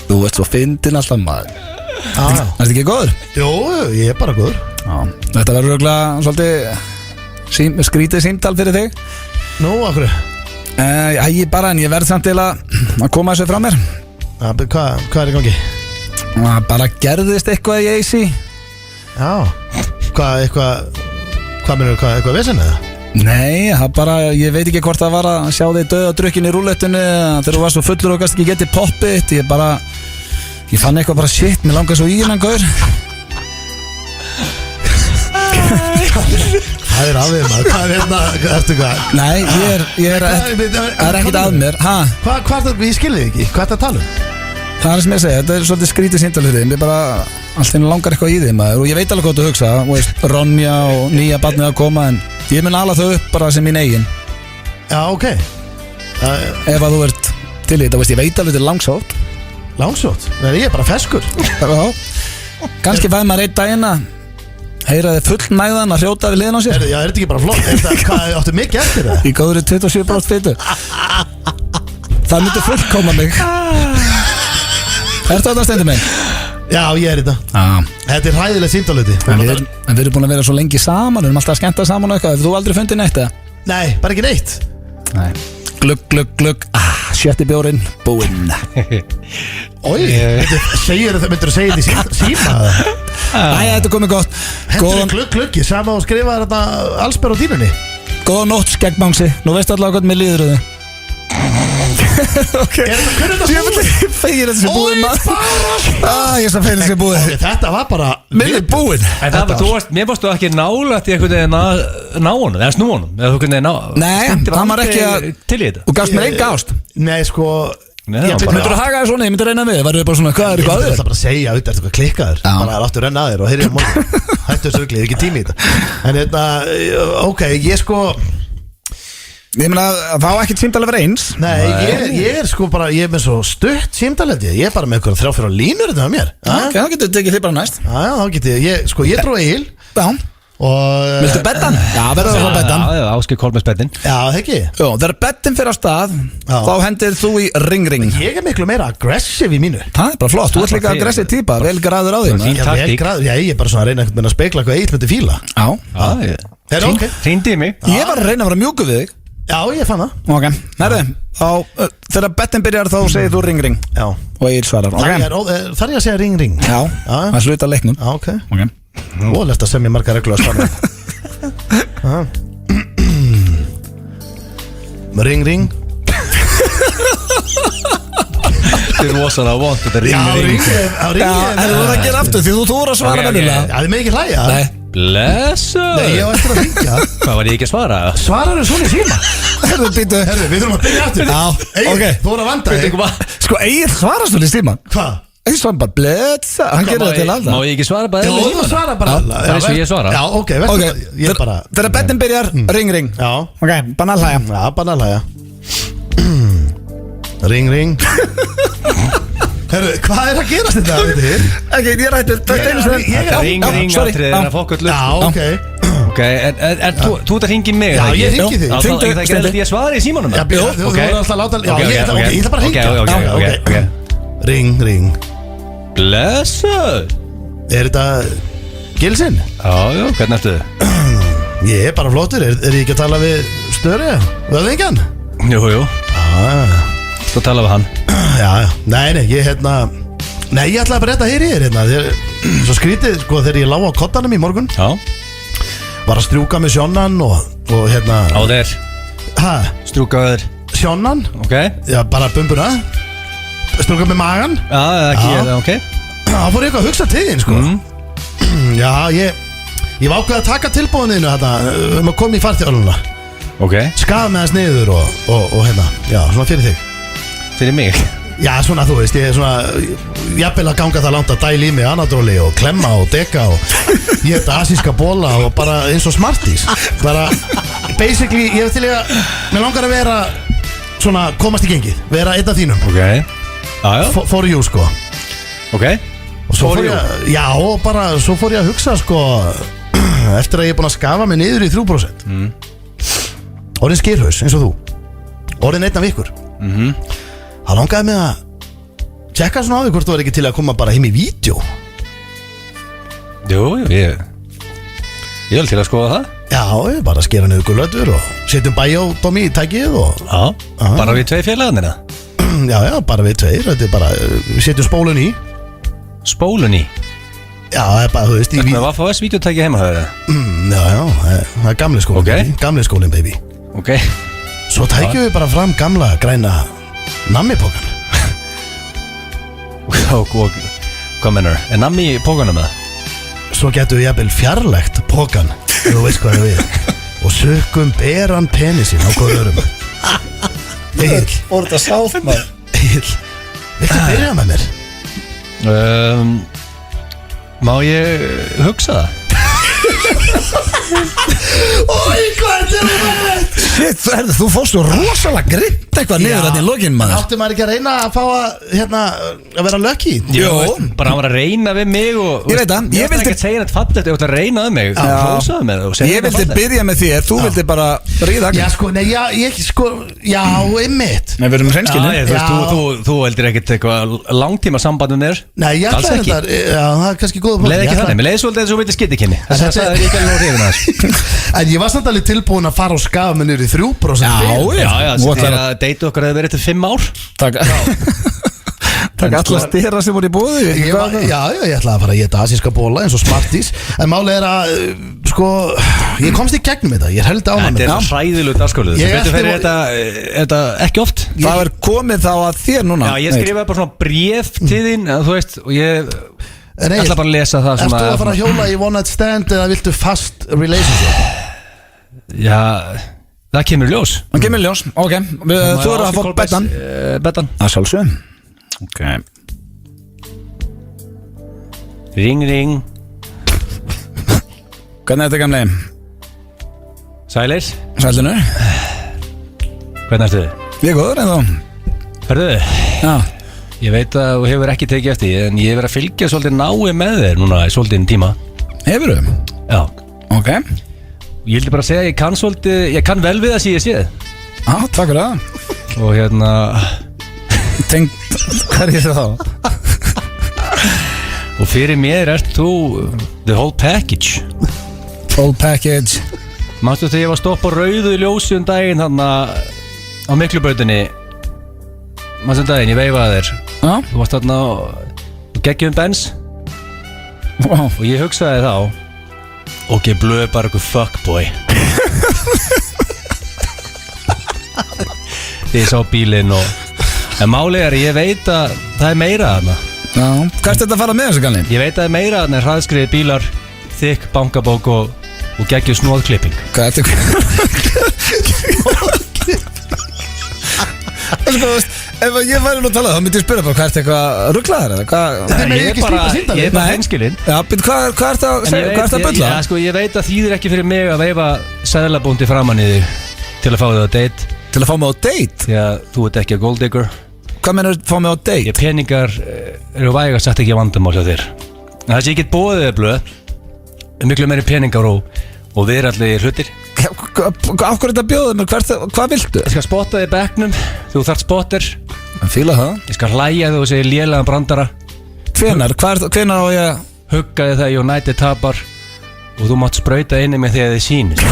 Speaker 2: Þú ert svo fyndin alltaf maður. Ertu ekki góður?
Speaker 4: Jú, ég er bara góður.
Speaker 2: Þetta verður örugglega svolítið skrítið símtal fyrir þig.
Speaker 4: Nú, okkur?
Speaker 2: Ég verð samt til að koma þessu frá mér.
Speaker 4: Hvað er í gangi?
Speaker 2: Það bara gerðist eitthvað í AC.
Speaker 4: Já. Hvað mennur, eitthvað vesen eða?
Speaker 2: Nei, það bara, ég veit ekki hvort það var að sjá þig döða drukkin í rúlettinu þegar þú var svo fullur og gæst ekki getið poppið. Ég fann eitthvað bara shit, mér langar svo í hennan gaur.
Speaker 4: Það er afið maður, hvað er hérna, ertu hvað?
Speaker 2: Nei, ég er ekkert að mér.
Speaker 4: Hvað er það, ég skilði ekki, hvað er það að tala um?
Speaker 2: Það er sem ég segja, þetta er svolítið skrítið símtalið þig. Mér bara, alltaf langar eitthvað í þig maður. Og ég veit alveg hvað þú hugsa, Ronja og nýja barnið að koma. En ég mun ala þau upp bara sem mín eigin.
Speaker 4: Já, ok.
Speaker 2: Ef að þú ert til í þetta, ég veit alveg þetta er langsótt.
Speaker 4: Langsótt? Nei, ég er bara feskur.
Speaker 2: Já, kannski fæði maður einn daginn að heyra þið full næðan að hrjóta við liðin á sér.
Speaker 4: Já, er þetta ekki bara flott? Hvað, áttu mikið eftir það?
Speaker 2: Í góðri 27% fitu. Það myndi fullkoma mig. Ertu þetta Steindi minn?
Speaker 4: Já, ég er þetta. Þetta er hræðilegt símtalöti.
Speaker 2: En við erum búin að vera svo lengi saman. Við erum alltaf að skemmta saman og eitthvað. Hefur þú aldrei fundið neitt eða?
Speaker 4: Nei, bara ekki neitt.
Speaker 2: Nei. Glugg. Sjötti bjórinn, búinn.
Speaker 4: Ói, myndur þú segja þetta í síma?
Speaker 2: Æja, þetta er komið gott.
Speaker 4: Hendur glugg, ég sama og skrifa þetta allsber á dýnunni.
Speaker 2: Góða nótt, skeggbangsi. Nú veistu allavega hvernig mér líður þau.
Speaker 4: Ok. Hvernig er þetta búið?
Speaker 2: Ég fegir þetta sem búið maður. Ég sem fegir þetta sem búið.
Speaker 4: Þetta var bara
Speaker 2: Minn er búið.
Speaker 3: Mér varstu ekki nálægt í einhvern veginn að ná honum, eða snú honum.
Speaker 2: Nei, það var ekki að
Speaker 3: til í þetta.
Speaker 2: Þú gafst mér enga ást.
Speaker 4: Nei, sko.
Speaker 2: Myndur þú haga þér svona, ég myndi reyna við. Verður bara svona, hvað er eitthvað að þér?
Speaker 4: Ég ætla bara að segja auðvitað, ertu eitthvað klikkaður. Bara áttu að renna að þér og heyrið morgun. Hættu þessu rugli, ekki tími í þetta. En þetta, ok, ég sko.
Speaker 2: Ég meina, það var ekkert símtal að vera eins.
Speaker 4: Nei, ég er sko bara, ég er með svo stutt símtal held ég er bara með eitthvað 3-4 línur þetta með mér.
Speaker 2: Ok, þá getur þú tekið þig bara næst.
Speaker 4: Já, þá getur ég, sko, ég dró Egil.
Speaker 2: Já. Viltu bettan? Já, verður það bettan.
Speaker 3: Já, Ásgeir Kolbeinsson beddin.
Speaker 4: Já, það ekki.
Speaker 2: Já, þegar bettin fyrir á stað, þá hendir þú í ring.
Speaker 4: Ég er miklu meira aggressiv í mínu.
Speaker 2: Það er bara flott, þú ert líka aggressiv típa, vel græður á því.
Speaker 4: Vel græður, já, ég er bara svona að reyna einhvern veginn að spekla hvað Egil myndi fíla.
Speaker 2: Já.
Speaker 3: Hringdi í mig.
Speaker 2: Ég var að reyna að vera mjúku við þig.
Speaker 4: Já, ég fann það.
Speaker 2: Ok, nærðu, þá þegar bettin byrjar þá segir þú ring.
Speaker 4: Já.
Speaker 2: Og Egil svarar.
Speaker 4: Þar ég að segja ring.
Speaker 2: Já, það sluta leiknum.
Speaker 4: Já, ok. Ólægt að semja margar reglur að spara. Ring.
Speaker 3: Þetta er rosalega vont, þetta er ring.
Speaker 2: Já, en þú voru að gera aftur því þú voru að svara venjulega.
Speaker 4: Já, þið með ekki hlæja.
Speaker 2: Nei.
Speaker 3: Blessu.
Speaker 4: Nei, ég var eftir að ringja.
Speaker 3: Hvað var ég ekki að svara?
Speaker 4: Svaraðu svona í síma.
Speaker 2: Herðu, býtu.
Speaker 4: Herðu, við þurfum að byrja aftur.
Speaker 2: Já,
Speaker 4: Egil,
Speaker 2: ok.
Speaker 4: þú voru að vanda þig.
Speaker 2: Sko, Egil svarar svona í síma.
Speaker 4: Hvað?
Speaker 2: Egil svarar bara blessa. Hann gerir það til alltaf.
Speaker 3: Má ég ekki svara bara
Speaker 4: Já, þú svara bara alla.
Speaker 3: Það er eins og ég svara.
Speaker 4: Já, ok, verður ég er bara
Speaker 2: Þegar bettin byrjar, ring.
Speaker 4: Já.
Speaker 2: Ok, banalhæja.
Speaker 4: Já, banalhæja. Ring. Herru, hvað að gerast þetta?
Speaker 2: Ekki, ég rætti
Speaker 3: Ring atrið að fólk öll
Speaker 4: Já, ok
Speaker 3: Ok, þú ert að ringi mig
Speaker 4: Já, ég hringi þig
Speaker 3: Það er ekki að ég svara í símanum
Speaker 4: Já, þú verður alltaf að láta Já, ég ætla bara að hringja Ring
Speaker 3: Blessuð
Speaker 4: Er þetta Gilsinn?
Speaker 3: Já, hvernig ertu?
Speaker 4: Ég er bara flottur, er ég ekki að tala við Störi? Vöðingan?
Speaker 3: Jú Þú tala við hann
Speaker 4: Já, nei, ég Nei, ég ætlaði bara rétt að heyri þér Svo skrítið, sko, þegar ég lá á kottanum í morgun
Speaker 3: Já
Speaker 4: Var að strjúka með sjónnan og
Speaker 3: Á þér Strjúka á þér
Speaker 4: Sjónnan?
Speaker 3: Ok
Speaker 4: Já, bara bumbuna Strjúka með magan
Speaker 3: Já, ekki, ok
Speaker 4: Það fór ég eitthvað að hugsa til þín, sko Já, ég var ákveð að taka tilbúðinu þetta að koma í farþjálfuna
Speaker 3: Ok
Speaker 4: Skaf með þess niður og já, svona fyrir þig
Speaker 3: Fyrir mig
Speaker 4: Já, svona, þú veist, ég er svona jafnvel að ganga það langt að dæla í mig anadróli og klemma og deka og ég þetta asíska bóla og bara eins og smartís bara, basically, ég veit til ég að mér langar að vera svona, komast í gengið, vera einn af þínum
Speaker 3: Ok
Speaker 4: For you, sko
Speaker 3: Ok
Speaker 4: Og svo fór ég, já, og bara, svo fór ég að hugsa, sko eftir að ég er búin að skafa mig niður í 3% Orðin skýrhaus, eins og þú Orðin einn af ykkur Það langaði mig að tjekka svona á því hvort þú er ekki til að koma bara heim í vídeo
Speaker 3: Jú, ég vil til að skoða það
Speaker 4: Já, ég bara að skera niður gulötur og setjum bæjódómi í tækið og
Speaker 3: Já, bara við tvei félagarnir
Speaker 4: Já, bara við tveir, þetta er bara við setjum spólun í
Speaker 3: Spólun í?
Speaker 4: Já, það er bara, þú veist
Speaker 3: Þetta var FHS videotæki heima höfðu
Speaker 4: Já, það er gamli skólin
Speaker 3: Ok.
Speaker 4: Gamli skólin, baby
Speaker 3: Ok
Speaker 4: Svo tækjum við bara fram gamla græna nammi-pókan
Speaker 3: Og hvað mennur? Er nammi í pókanum það?
Speaker 4: Svo getum við jafnvel fjarlægt pókan ef þú veist hvað við og sökum beran penisinn á góðurum Egil
Speaker 2: Fór þetta sátt maður
Speaker 4: Egil, viltu byrja með mér?
Speaker 3: Má ég hugsa það?
Speaker 4: Ói, hvað er þetta?
Speaker 2: Shit, þú fórst svo rosalega grimt eitthvað niður þetta í lokin maður
Speaker 4: Áttu maður ekki að reyna að fá að vera lucky?
Speaker 3: Jó, bara hann var að reyna við mig og
Speaker 2: Ég veit það, ég
Speaker 3: Ég vildi
Speaker 2: vildi
Speaker 3: ekki segja þetta fallegt, ég vildi að reyna við mig Hrósaðu mig og segja
Speaker 2: Ég
Speaker 3: þetta
Speaker 2: vildi
Speaker 3: fallegt.
Speaker 2: byrja með þér, þú vildi bara ríða
Speaker 4: Já, sko, nei, ég, sko, já, einmitt
Speaker 2: Nei, við erum
Speaker 3: Já,
Speaker 2: hreinskilin
Speaker 3: ég, þú heldur ekkert eitthvað langtíma sambandum þér
Speaker 4: Nei, ég
Speaker 3: Alls
Speaker 4: ætlaði
Speaker 3: ekki.
Speaker 4: þetta, já, það er kannski góða
Speaker 3: Leði ekki þannig, mér leiði svolítið eins og vildi skittikynni Þess að ég ekki alveg hrifin að þessu
Speaker 4: En ég var samt alveg tilbúin að fara og skafa mig niður í 3% fyrir.
Speaker 3: Já,
Speaker 2: Þú
Speaker 3: þegar
Speaker 2: ætlar
Speaker 3: að deyta okkar hefur verið til 5 ár
Speaker 2: Takk alla styrra sem voru í búði
Speaker 4: Já, ég ætlaði að fara að geta asíska bóla eins og smartís En málið er að, sko, ég komst í gegnum þetta, ég held á
Speaker 3: Þetta er svo hræðilegt afskáluð
Speaker 4: Ég
Speaker 3: Sem betur fyrir
Speaker 4: ætti-
Speaker 3: þetta ekki oft
Speaker 2: Það er komið þá að þér núna
Speaker 3: Já, ég skrifaði bara svona bréf til þín Þú veist, og ég
Speaker 4: Nei,
Speaker 3: ætla bara að lesa það
Speaker 4: Ertu að fara að hjóla í one night stand eða viltu fast relationship?
Speaker 3: Já, það kemur í ljós
Speaker 2: Það kemur ljós, ok Þú eru að fá betan
Speaker 3: Betan
Speaker 2: Það sjálfsög Ok
Speaker 3: Ring, ring
Speaker 2: Hvernig er þetta gamli?
Speaker 3: Sælir,
Speaker 2: Sælinu?
Speaker 3: hvernig ertu?
Speaker 2: Ég er góður en þú?
Speaker 3: Hörðu,
Speaker 2: Já
Speaker 3: ég veit að þú hefur ekki tekið eftir því, En ég hefur verið að fylgja svolítið nái með þér Núna í svolítið tíma
Speaker 2: Hefurðu?
Speaker 3: Já,
Speaker 2: Ok
Speaker 3: ég vildi bara segja að ég kann svolítið Ég kann vel við það sem ég séð
Speaker 2: Já, takk fyrir það
Speaker 3: Og hérna
Speaker 2: Tengt, hvað er það?
Speaker 3: Og fyrir mér ert þú The whole package
Speaker 2: Full package
Speaker 3: Manstu þegar ég var að stoppa á rauðu í ljósi daginn Þannig á Miklubrautinni Manstu daginn, ég veifaði þér
Speaker 2: Já,
Speaker 3: Þú varst þarna og geggjum Benz
Speaker 2: wow
Speaker 3: Og ég hugsaði þá Ok, blöð bara eitthvað fuckboy Ég sá bílinn og En málið er, ég veit að það er meira þarna
Speaker 2: Já, hvað er þetta að fara með þessu galni?
Speaker 3: Ég veit að það er meira þarna en hraðskriði bílar Þykk bankabók og geggjum snóðklipping
Speaker 2: Hvað er þetta? Sko, ef ég væri nú að tala þá myndi ég spyrja bara hvað er þetta eitthvað rugglaðar eða hvað?
Speaker 4: Þið megið ekki slípa síndalinn.
Speaker 3: Ég er bara
Speaker 2: Nei.
Speaker 3: hreinskilinn
Speaker 2: Já, byrju, hvað er þetta að bulla?
Speaker 3: Já, sko, ég veit að þýðir ekki fyrir mig að veifa seðlabúndi framan í þig til að fá þig á date
Speaker 2: Til að fá mig á date?
Speaker 3: því að þú ert ekki að gold digger
Speaker 2: Hvað meinar fá mig á date?
Speaker 3: Peningar eru væga sagt ekki vandamál hjá þér. En það sé ekki bóðið blöð miklu meiri peningar og viðrallegir hlutir.
Speaker 2: Af hverju þetta bjóðið mér? Hvað viltu?
Speaker 3: Ég skal spotta þig í bekknum. Þú þarft spotter.
Speaker 2: Ég fíla það.
Speaker 3: Ég skal hlæja þig og segja lélegan brandara.
Speaker 2: Hvenær á ég
Speaker 3: hugga þig þegar United tapar og þú mátt sprauta inni með þegar þið sýnist.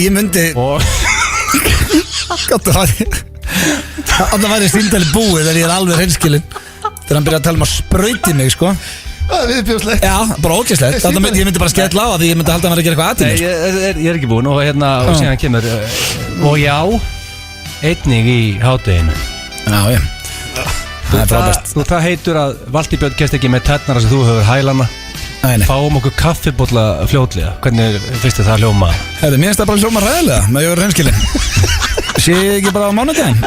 Speaker 2: Ég myndi Það væri síndali búið þegar ég alveg hreinskilinn þegar hann byrjaði að tala um að sprauti mig sko.
Speaker 4: Það er viðbjóðslegt.
Speaker 2: Já, bara ógeðslegt. Ég myndi bara skella á því ég myndi halda að hann var að gera eitthvað aðtíð sko.
Speaker 3: Ég er ekki búinn og síðan kemur og já, einnig í hádeginu.
Speaker 2: Já. Það er frábært.
Speaker 3: Það heitur að Valtý Björn kemst ekki með tennara sem þú hefur hælana. Fáum okkur kaffibolla fljótlega. Hvernig finnst þið það hljóma?
Speaker 2: Mér finnst það bara hljóma ræðilega með ég verið hreinskilinn. Sé ég ekki bara á mánudaginn?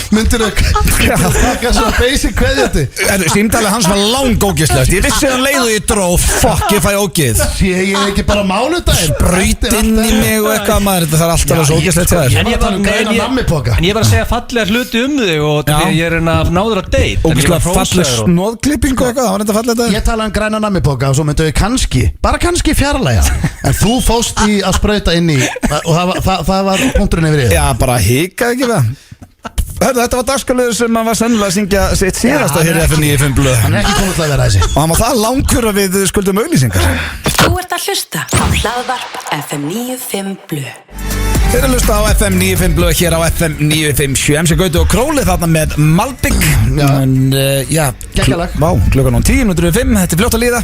Speaker 4: Myndir þau taka svona basic kveðjandi?
Speaker 2: Símtalið hans var langógislegt. Ég vissi hann leið og ég dró. Fuck, ég fæ ógið.
Speaker 4: Sé ég ekki bara á mánudaginn?
Speaker 2: Spraut inn í mig og eitthvað maður. Þetta þarf alltaf svo ógislegt hjá þér.
Speaker 3: En ég var að segja fallega hluti þig og ég er náður að date.
Speaker 2: Ógislega falleg snóðklipping og eitthvað. Það var þetta fallega.
Speaker 4: Ég tala græna nammipoka og svo myndu við kannski fjarlæga. En þú fóst í að sprauta inn í og það var punkturinn yfir.
Speaker 2: Já, bara hikaði ekki við. Þetta var dagskrárliður sem hann var sennilega að syngja sitt síðasta hér í FM 95 blöð.
Speaker 4: Hann er ekki komið til að vera þessi.
Speaker 2: Og hann var það langur að við skuldum auglýsingar.
Speaker 1: Þú ert að hlusta á hlaðvarp FM 95 blöð.
Speaker 2: Þeir eru að hlusta á FM 95 blöð hér á FM 957. MC Gauti og Króli þarna með Malbygg.
Speaker 4: Geggjalag.
Speaker 2: Vá, klukkan 10:05, þetta er fljótt að líða.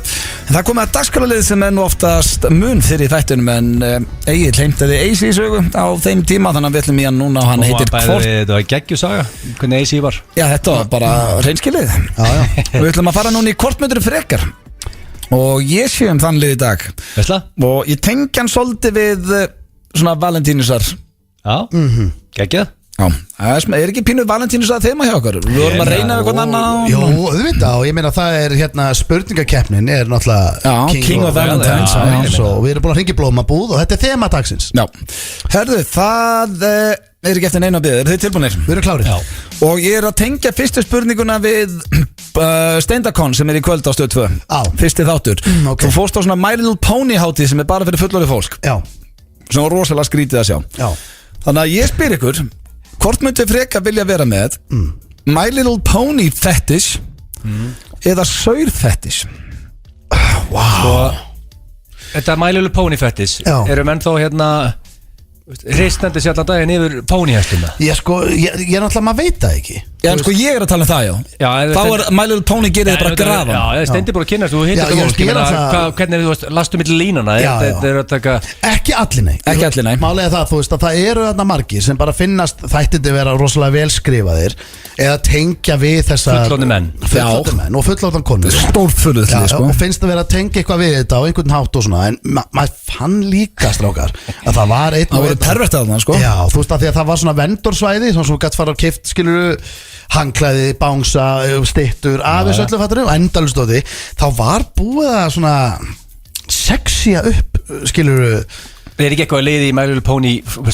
Speaker 2: En það komið að dagskrárlið sem er nú oftast mun fyrir þættunum en Egill heimtaði AC í sögu á þeim tíma þannig að við ætlum í hann núna og hann heitir Hvort.
Speaker 3: Þetta var geggjusaga, hvernig AC var.
Speaker 2: Já, þetta var bara hreinskilið. Við ætlum að fara núna í Hvort myndirðu frekar. Og ég sé þann lið í dag.
Speaker 3: Veistla?
Speaker 2: Og ég tengi hann svolítið við svona valentínusar.
Speaker 3: Já, geggjað.
Speaker 2: Já, það er ekki pínu valentínusar þema hjá okkur. Við vorum að reyna við hvern annan.
Speaker 4: Jó, auðvitað og ég meina það er spurningakeppnin er náttúrulega
Speaker 2: King of Valentine's
Speaker 4: og við erum búin að hringja í blómabúð og þetta er þema dagsins.
Speaker 2: Já, herðu, það er ekki eftir neina bið. Eru þið tilbúinir?
Speaker 4: Við erum klárið.
Speaker 2: Og ég er að tengja fyrstu spurninguna við Steindakon sem er í kvöld á Stöð 2. Fyrsti þáttur. Þú fórst á svona My Little Pony hátíð sem er bara fyrir fullorðið fólk.
Speaker 4: Já.
Speaker 2: Sem var rosalega skrítið að sjá.
Speaker 4: Já.
Speaker 2: Þannig að ég spyr ykkur, hvort myndi freka vilja vera með My Little Pony fetish eða saur fetish?
Speaker 3: Wow. Þetta My Little Pony fetish, eru menn þá hristandi sér allan daginn yfir pónihestina?
Speaker 4: Ég náttúrulega, maður veit það ekki.
Speaker 2: Já, en sko ég er að tala um það, já. Þá er My Little Pony gerðið bara grafa.
Speaker 3: Já, Steindi bara að kynast, þú hittir það fólk. Hvernig þú lastu milli línana?
Speaker 4: Ekki allir, nei.
Speaker 2: Ekki allir, nei.
Speaker 4: Málega það, þú veist, að það eru þarna margir sem bara finnast þættindi vera rosalega vel skrifaðir eða tengja við þessa
Speaker 3: fullorðna menn
Speaker 4: og fullorðna konur.
Speaker 2: Stórfurðuð, sko.
Speaker 4: Og finnst að vera að tengja eitthvað við þetta á einhvern hátt og svona, en maður fann líka, strákar, að það var einn
Speaker 2: pervertað þarna, sko.
Speaker 4: Já, þú veist að því að það var svona vendorsvæði svona sem gætt fara að keypt, skilur hangklæði, bánsa, styttur af þessu öllu fattur og endalustóði þá var búið að svona sexía upp, skilur
Speaker 3: Er ekki eitthvað að leiði í My Little Pony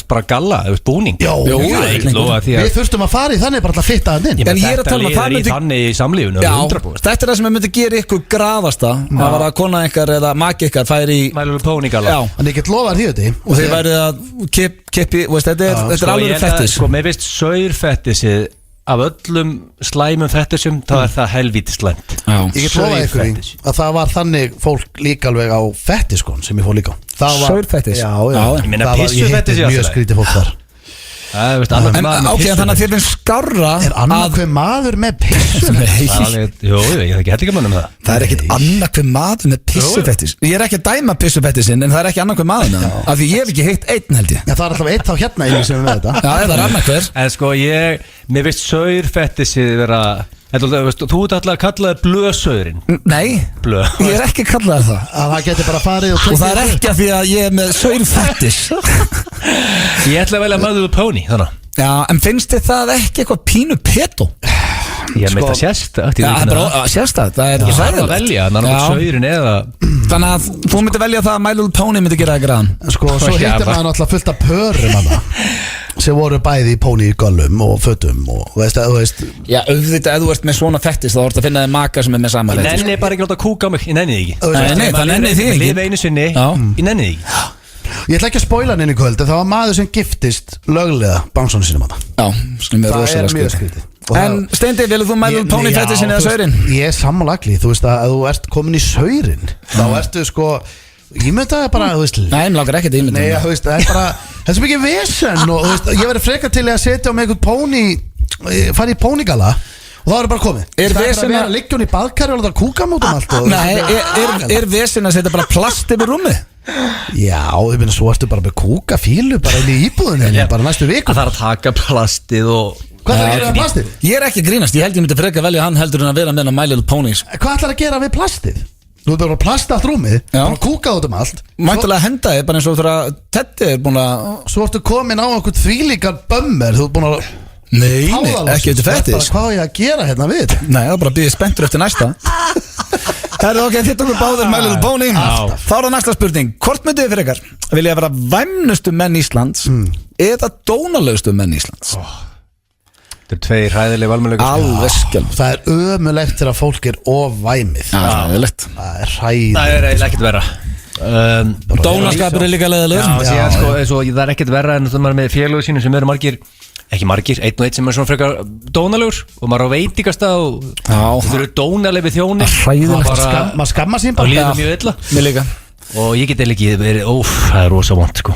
Speaker 3: bara galla, búning?
Speaker 4: Jó, við þurftum að fara í þannig bara að fitta það inn.
Speaker 3: En ég er að tala um að það myndi í þannig í samlífunu.
Speaker 2: Já, þetta er það sem myndi gera ykkur graðasta það var að kona ykkar eða maki ykkar færi í
Speaker 3: My Little Pony galla.
Speaker 4: En ég get lofað því þetta.
Speaker 2: Og þeir værið að kippi, þetta er alveg fettis.
Speaker 3: Sko, mér veist saurfettisið af öllum slæmum fettisum þá er það helvíti slæmt.
Speaker 4: Ég get lofað ykkur í að það var þannig fólk líka alveg á fettiskon sem ég fór líka á.
Speaker 2: Saurfettis?
Speaker 4: Já,
Speaker 3: ég meina pissufettis
Speaker 4: mjög skrítið fólk þar.
Speaker 2: Ok, þannig að þér finnst skárra
Speaker 4: er annað hver maður með pissufettis?
Speaker 3: Jú, ég þekki hellingamönnum það.
Speaker 2: Það er ekkert annað hver maður með pissufettis. Ég er ekki að dæma pissufettisinn en það er ekki annað hver maður með það. Af því ég hef ekki heitt einn held ég.
Speaker 4: Já, það er alltaf eitt á hérna inni sem við með þetta.
Speaker 2: Já, það er annað hver.
Speaker 3: En sko mér veist saurfettisið vera Þú ert alltaf að kalla það blöðsaurinn.
Speaker 2: Nei, ég er ekki að kalla það.
Speaker 4: Það getur bara farið og
Speaker 2: það er ekki af því að ég er með saurfettis.
Speaker 3: Ég ætla að velja My Little Pony þannig.
Speaker 2: Já, en finnst þið það ekki eitthvað pínu peto?
Speaker 3: Ég meint að sérstakt.
Speaker 2: Já, það er bara sérstakt. Það er ekki
Speaker 3: sæðilegt. Það er að velja, þannig að saurin eða
Speaker 2: þannig að þú myndir velja það að My Little Pony myndi gera það græðan.
Speaker 4: Sko, svo hittir maður náttúrulega fullt af pörum sem voru bæði í pónigöllum og fötum og þú veist
Speaker 2: Já, auðvitað, ef þú ert með svona fettis þá þú ert að finna þig maka sem er með sama
Speaker 3: Ég
Speaker 2: fettis
Speaker 3: nenni bara ekki láta kúka á mig, ég nenni því ekki
Speaker 2: Nei, það nenni því
Speaker 3: Ég
Speaker 2: ekki
Speaker 3: lifi einu sinni, ég nenni því ekki
Speaker 4: Ég ætla ekki að spoila hann inn í kvöld en það var maður sem giftist löglega Bangssonu sínum að
Speaker 2: Já, sem er rosalega
Speaker 4: mjög
Speaker 2: skrítið
Speaker 4: Og
Speaker 2: En Steindi, vilur þú mæla pónifettisinn eða saurinn?
Speaker 4: Ég er sammálagli, þú veist að ef þú ert komin í saurinn þá ertu sko ímyndaði bara, þú veist
Speaker 2: Nei, mér langar ekkert ímyndaði
Speaker 4: Nei, þú veist, það er bara það er svo mikið vesen og þú veist, ég verði frekar til að setja á mig einhvern póni fara í pónigala og þá er það bara komið
Speaker 2: Er
Speaker 4: Það
Speaker 2: vesen
Speaker 4: að vera
Speaker 2: að-
Speaker 4: að liggja hún í baðkari og láta kúka mútum allt og-
Speaker 2: Nei, er vesen að setja bara plast yfir rúmið?
Speaker 4: Já, ég meina, svo ertu bara með kúkafílu bara inn í íbúðinu bara næstu viku
Speaker 3: Það þarf að taka plastið og
Speaker 4: Hvað ætlar að gera við plastið?
Speaker 2: Ég er ekki að grínast, ég held ég myndi frekar velja hann heldur en að vera með hann á My Little Ponies
Speaker 4: Hvað ætlar að gera við plastið? Þú ert bara að plasta allt rúmið
Speaker 2: Já.
Speaker 4: bara kúka út allt
Speaker 2: Mæntalega henda þig, bara eins og þegar Teddi er búin að
Speaker 4: Svo ertu komin á einhvern þvílíkar bömmir Þú ert búin að
Speaker 2: Nei,
Speaker 4: Háðalósið.
Speaker 2: ekki eftir
Speaker 4: Þú ert
Speaker 2: fettis
Speaker 4: bara, Hvað á ég að gera hérna við þetta?
Speaker 2: Nei, það er bara að býða spenntur eftir næsta Það er ok, þitt okkur báðir My Little Pony Þá er það næsta spurning Hvort myndið þið frekar? Vilja vera væmnustu menn Íslands eða dónalögustu menn Íslands?
Speaker 3: Þetta er tveir hræðileg valmölugur
Speaker 2: Alveg skjálf
Speaker 4: Það er ömulegt þegar fólk er ofvæmið
Speaker 2: Það er lett
Speaker 4: Það er hræðilegt.
Speaker 3: Það er eiginlega ekkert verra
Speaker 2: Dónaskapur er líka leiðilegur
Speaker 3: Já, síðan, sko, það er ekkert verra en það er með félögu sínum sem eru margir ekki margir, einn og einn sem er svona frekar dónalegur og maður á veitingasta og þau eru dónaleg við þjóni
Speaker 2: Hræðilegt
Speaker 4: Maður skamma sín
Speaker 3: og
Speaker 4: bara
Speaker 3: líður mjög illa
Speaker 2: Mér líka
Speaker 3: og ég get ekki verið, það er rosa vond sko.